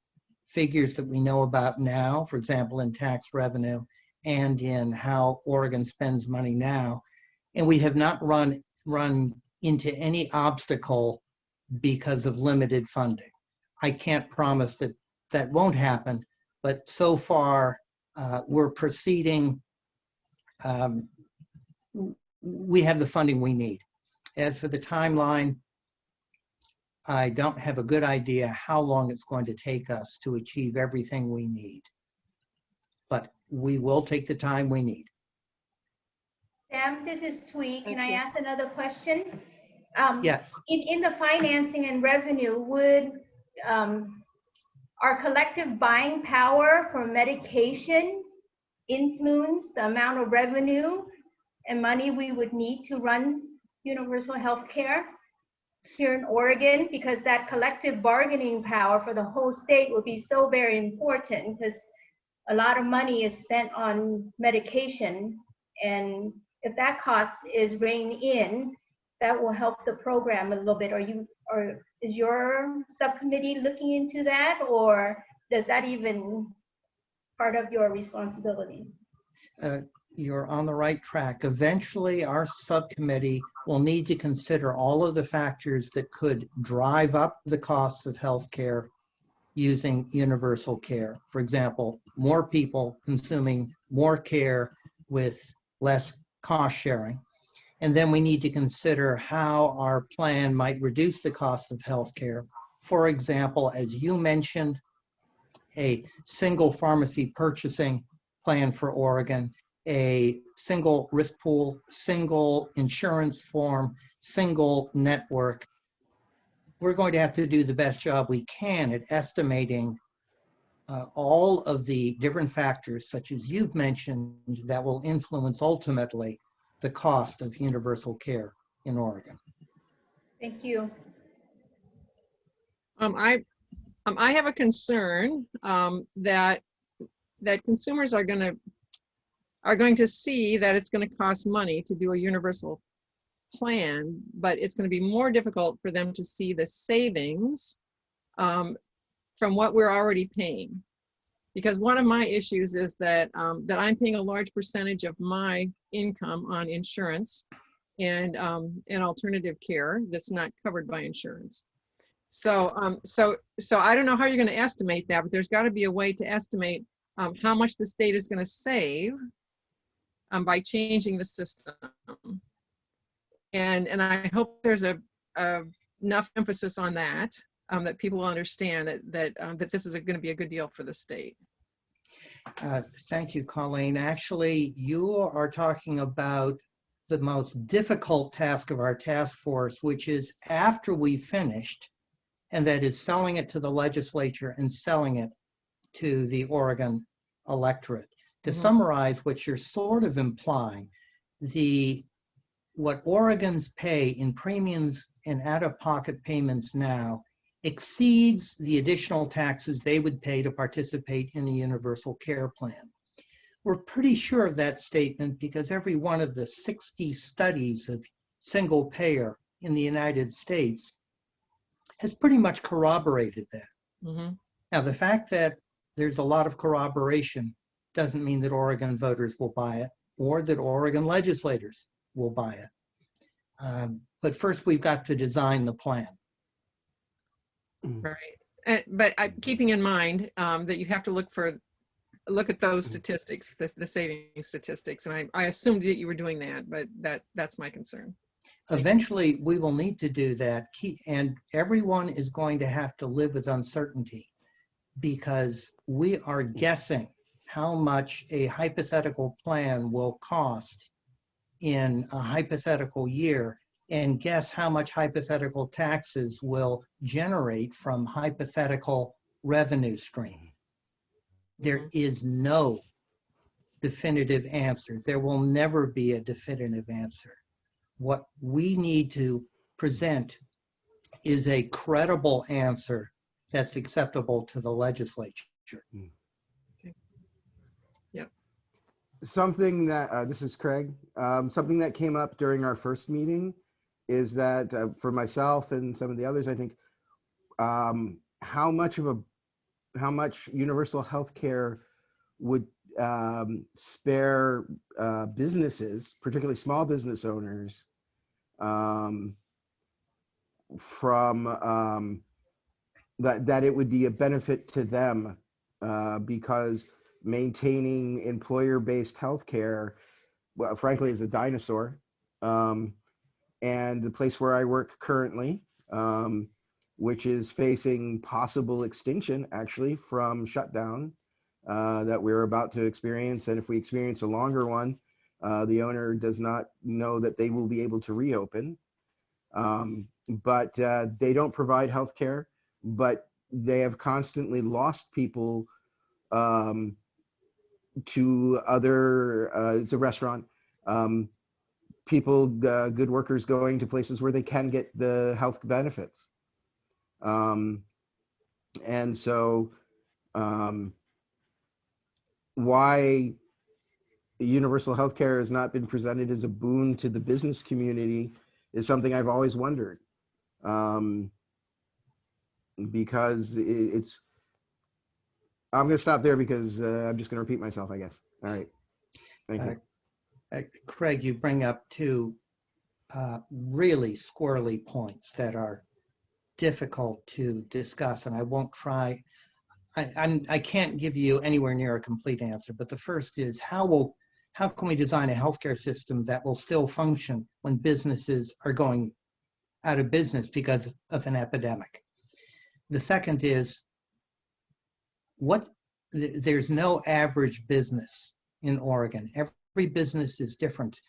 figures that we know about now, for example, in tax revenue and in how Oregon spends money now. And we have not run into any obstacle because of limited funding. I can't promise that that won't happen, but so far we're proceeding. We have the funding we need. As for the timeline, I don't have a good idea how long it's going to take us to achieve everything we need, but we will take the time we need. Sam, this is Tweet. Can I ask another question? Yes. In the financing and revenue, would our collective buying power for medication influence the amount of revenue and money we would need to run universal health care here in Oregon? Because that collective bargaining power for the whole state would be so very important, because a lot of money is spent on medication, and if that cost is reined in, that will help the program a little bit. Or is your subcommittee looking into that, or does that even part of your responsibility? You're on the right track. Eventually, our subcommittee will need to consider all of the factors that could drive up the costs of healthcare using universal care. For example, more people consuming more care with less cost sharing. And then we need to consider how our plan might reduce the cost of healthcare. For example, as you mentioned, a single pharmacy purchasing plan for Oregon, a single risk pool, single insurance form, single network. We're going to have to do the best job we can at estimating all of the different factors, such as you've mentioned, that will influence ultimately the cost of universal care in Oregon. Thank you. I have a concern that consumers are going to see that it's going to cost money to do a universal plan, but it's going to be more difficult for them to see the savings from what we're already paying. Because one of my issues is that I'm paying a large percentage of my income on insurance and alternative care that's not covered by insurance. So I don't know how you're going to estimate that, but there's got to be a way to estimate how much the state is going to save by changing the system. And I hope there's enough emphasis on that, that people will understand that this is going to be a good deal for the state. Thank you, Colleen. Actually, you are talking about the most difficult task of our task force, which is after we've finished, and that is selling it to the legislature and selling it to the Oregon electorate. To summarize what you're sort of implying, what Oregons pay in premiums and out-of-pocket payments now exceeds the additional taxes they would pay to participate in a universal care plan. We're pretty sure of that statement because every one of the 60 studies of single payer in the United States has pretty much corroborated that. Mm-hmm. Now, the fact that there's a lot of corroboration doesn't mean that Oregon voters will buy it or that Oregon legislators will buy it. But first, we've got to design the plan. Right. But keeping in mind that you have to look at those statistics, the savings statistics. And I assumed that you were doing that, but that's my concern. Eventually, we will need to do that. And everyone is going to have to live with uncertainty because we are guessing how much a hypothetical plan will cost in a hypothetical year and guess how much hypothetical taxes will generate from hypothetical revenue stream. There is no definitive answer. There will never be a definitive answer. What we need to present is a credible answer that's acceptable to the legislature. Okay. Yep. Something that, this is Craig, something that came up during our first meeting is that for myself and some of the others, I think, how much universal health care would spare businesses, particularly small business owners, from that it would be a benefit to them because maintaining employer-based healthcare, well, frankly, is a dinosaur. And the place where I work currently, which is facing possible extinction, actually, from shutdown that we're about to experience. And if we experience a longer one, the owner does not know that they will be able to reopen. But they don't provide health care, but they have constantly lost people to other, it's a restaurant, people, good workers going to places where they can get the health benefits. And so why universal health care has not been presented as a boon to the business community is something I've always wondered. Because it's, I'm going to stop there because I'm just going to repeat myself, I guess. All right. Thank you. Craig, you bring up two really squirrely points that are difficult to discuss, and I won't try. I can't give you anywhere near a complete answer, but the first is how can we design a healthcare system that will still function when businesses are going out of business because of an epidemic? The second is there's no average business in Oregon. Every business is different,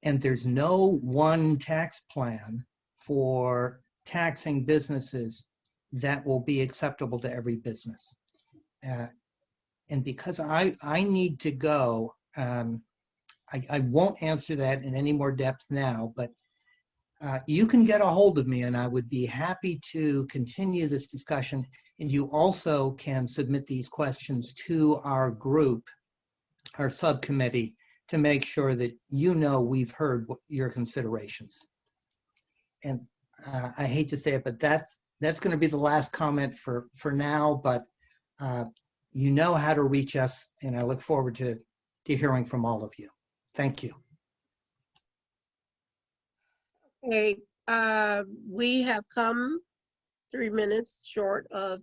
and there's no one tax plan for taxing businesses that will be acceptable to every business. And because I need to go, I won't answer that in any more depth now, but you can get a hold of me and I would be happy to continue this discussion. And you also can submit these questions to our group, our subcommittee, to make sure that you know we've heard your considerations. And I hate to say it, but that's going to be the last comment for now, but you know how to reach us, and I look forward to hearing from all of you. Thank you. Okay, we have come 3 minutes short of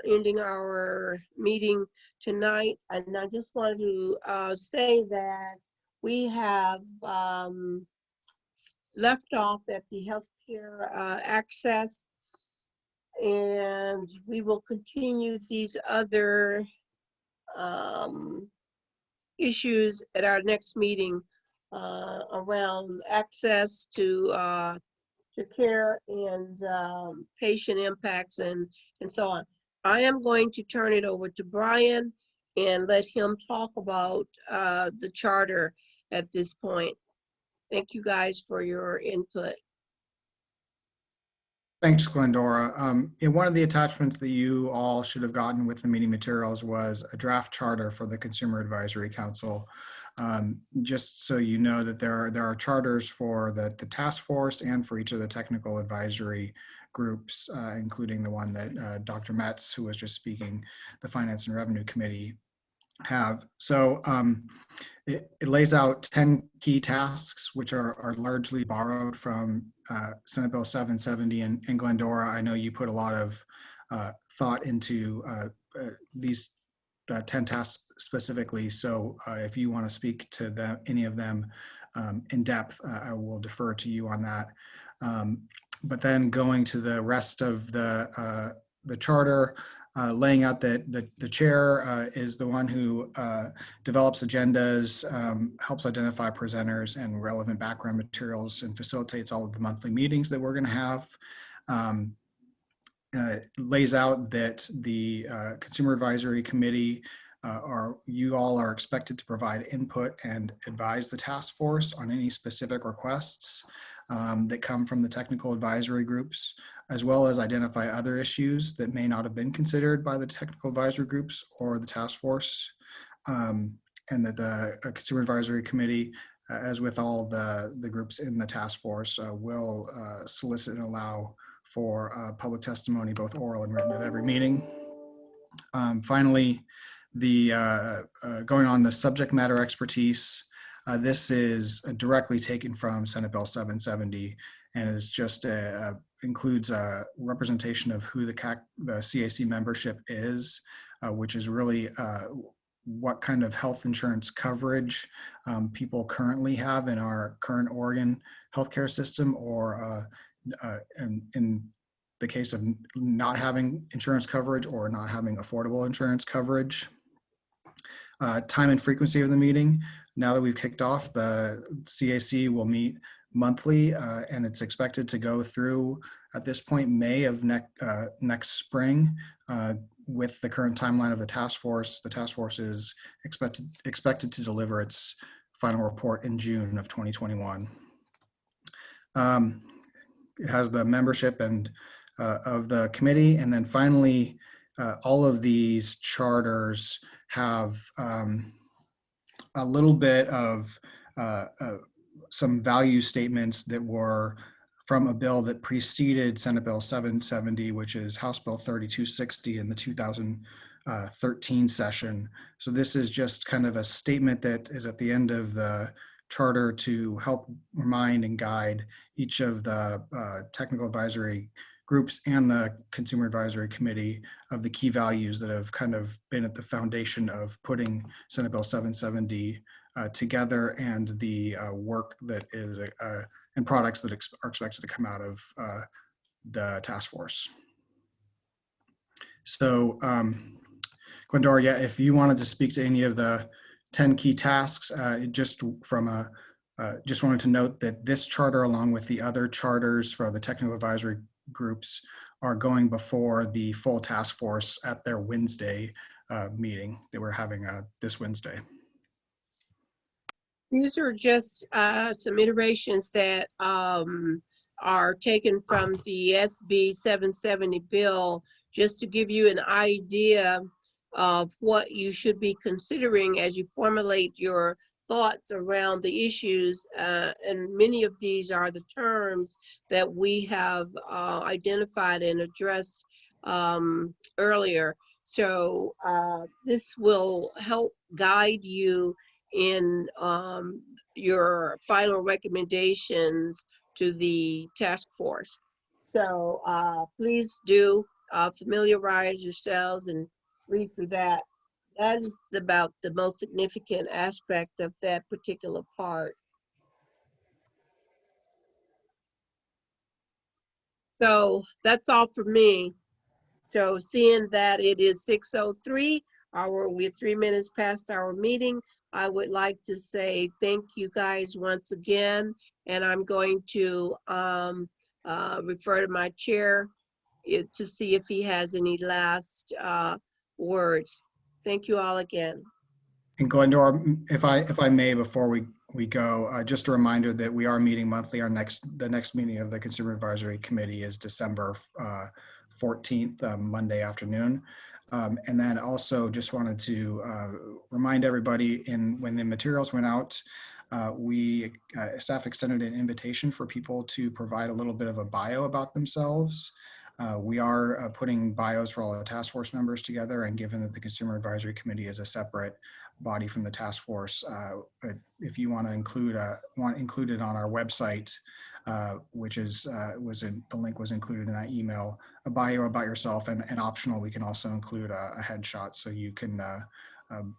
ending our meeting tonight, and I just wanted to say that we have left off at the healthcare access, and we will continue these other issues at our next meeting around access to care and patient impacts and so on. I am going to turn it over to Brian and let him talk about the charter at this point. Thank you guys for your input. Thanks, Glendora. One of the attachments that you all should have gotten with the meeting materials was a draft charter for the Consumer Advisory Council. Just so you know that there are charters for the task force and for each of the technical advisory groups, including the one that Dr. Metz, who was just speaking, the Finance and Revenue Committee, have. So it lays out 10 key tasks, which are largely borrowed from Senate Bill 770. And Glendora, I know you put a lot of thought into these 10 tasks specifically. So if you want to speak to them, any of them in depth, I will defer to you on that. But then going to the rest of the charter, laying out that the chair is the one who develops agendas, helps identify presenters and relevant background materials, and facilitates all of the monthly meetings that we're going to have. Lays out that the Consumer Advisory Committee you all are expected to provide input and advise the task force on any specific requests that come from the technical advisory groups, as well as identify other issues that may not have been considered by the technical advisory groups or the task force. And that the Consumer Advisory Committee, as with all the groups in the task force, will solicit and allow for public testimony, both oral and written, at every meeting. Finally, going on the subject matter expertise, this is directly taken from Senate Bill 770 and is just includes a representation of who the CAC membership is, which is really what kind of health insurance coverage people currently have in our current Oregon healthcare system, or in the case of not having insurance coverage or not having affordable insurance coverage. Time and frequency of the meeting. Now that we've kicked off, the CAC will meet monthly, and it's expected to go through, at this point, May of next spring. With the current timeline of the task force is expected to deliver its final report in June of 2021. It has the membership and of the committee, and then finally, all of these charters have a little bit of some value statements that were from a bill that preceded Senate Bill 770, which is House Bill 3260 in the 2013 session. So this is just kind of a statement that is at the end of the charter to help remind and guide each of the technical advisory groups and the Consumer Advisory Committee of the key values that have kind of been at the foundation of putting Senate Bill 770 together, and the work that is and products that are expected to come out of the task force. So Glendora, yeah, if you wanted to speak to any of the 10 key tasks, just wanted to note that this charter, along with the other charters for the technical advisory groups, are going before the full task force at their Wednesday meeting that we're having this Wednesday. These are just some iterations that are taken from the SB 770 bill, just to give you an idea of what you should be considering as you formulate your thoughts around the issues. And many of these are the terms that we have identified and addressed earlier. So this will help guide you in your final recommendations to the task force. So please do familiarize yourselves and read through that. That is about the most significant aspect of that particular part. So that's all for me. So seeing that it is 6:03, we're 3 minutes past our meeting, I would like to say thank you guys once again, and I'm going to refer to my chair to see if he has any last words. Thank you all again. And Glendora, if I may, before we we go. Just a reminder that we are meeting monthly. The next meeting of the Consumer Advisory Committee is December 14th, Monday afternoon. And then also just wanted to remind everybody, when the materials went out, staff extended an invitation for people to provide a little bit of a bio about themselves. We are putting bios for all the task force members together, and given that the Consumer Advisory Committee is a separate body from the task force, if you want to include it on our website, which is the link was included in that email, a bio about yourself, and optional, we can also include a headshot, so you can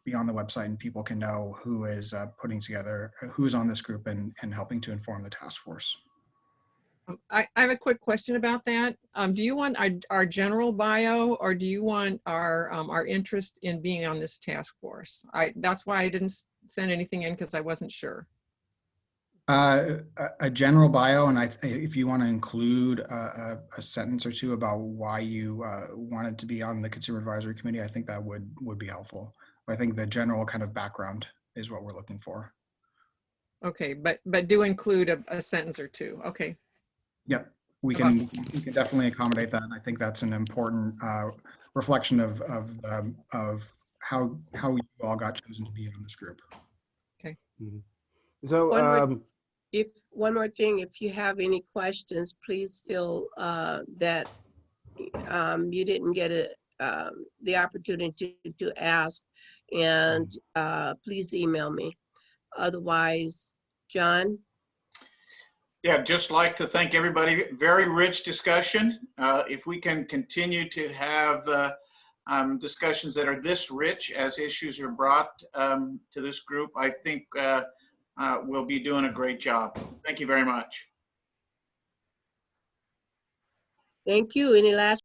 be on the website and people can know who is putting together, who is on this group and helping to inform the task force. I have a quick question about that. Do you want our general bio, or do you want our interest in being on this task force? That's why I didn't send anything in, because I wasn't sure. A general bio, and if you want to include a sentence or two about why you wanted to be on the Consumer Advisory Committee, I think that would be helpful. But I think the general kind of background is what we're looking for. Okay, but do include a sentence or two. Okay. Yep, we can definitely accommodate that. And I think that's an important reflection of how you all got chosen to be on this group. Okay. So one more thing, if you have any questions, please feel that you didn't get the opportunity to ask, and please email me. Otherwise, John? Yeah, just like to thank everybody. Very rich discussion. If we can continue to have discussions that are this rich as issues are brought to this group, I think we'll be doing a great job. Thank you very much. Thank you. Any last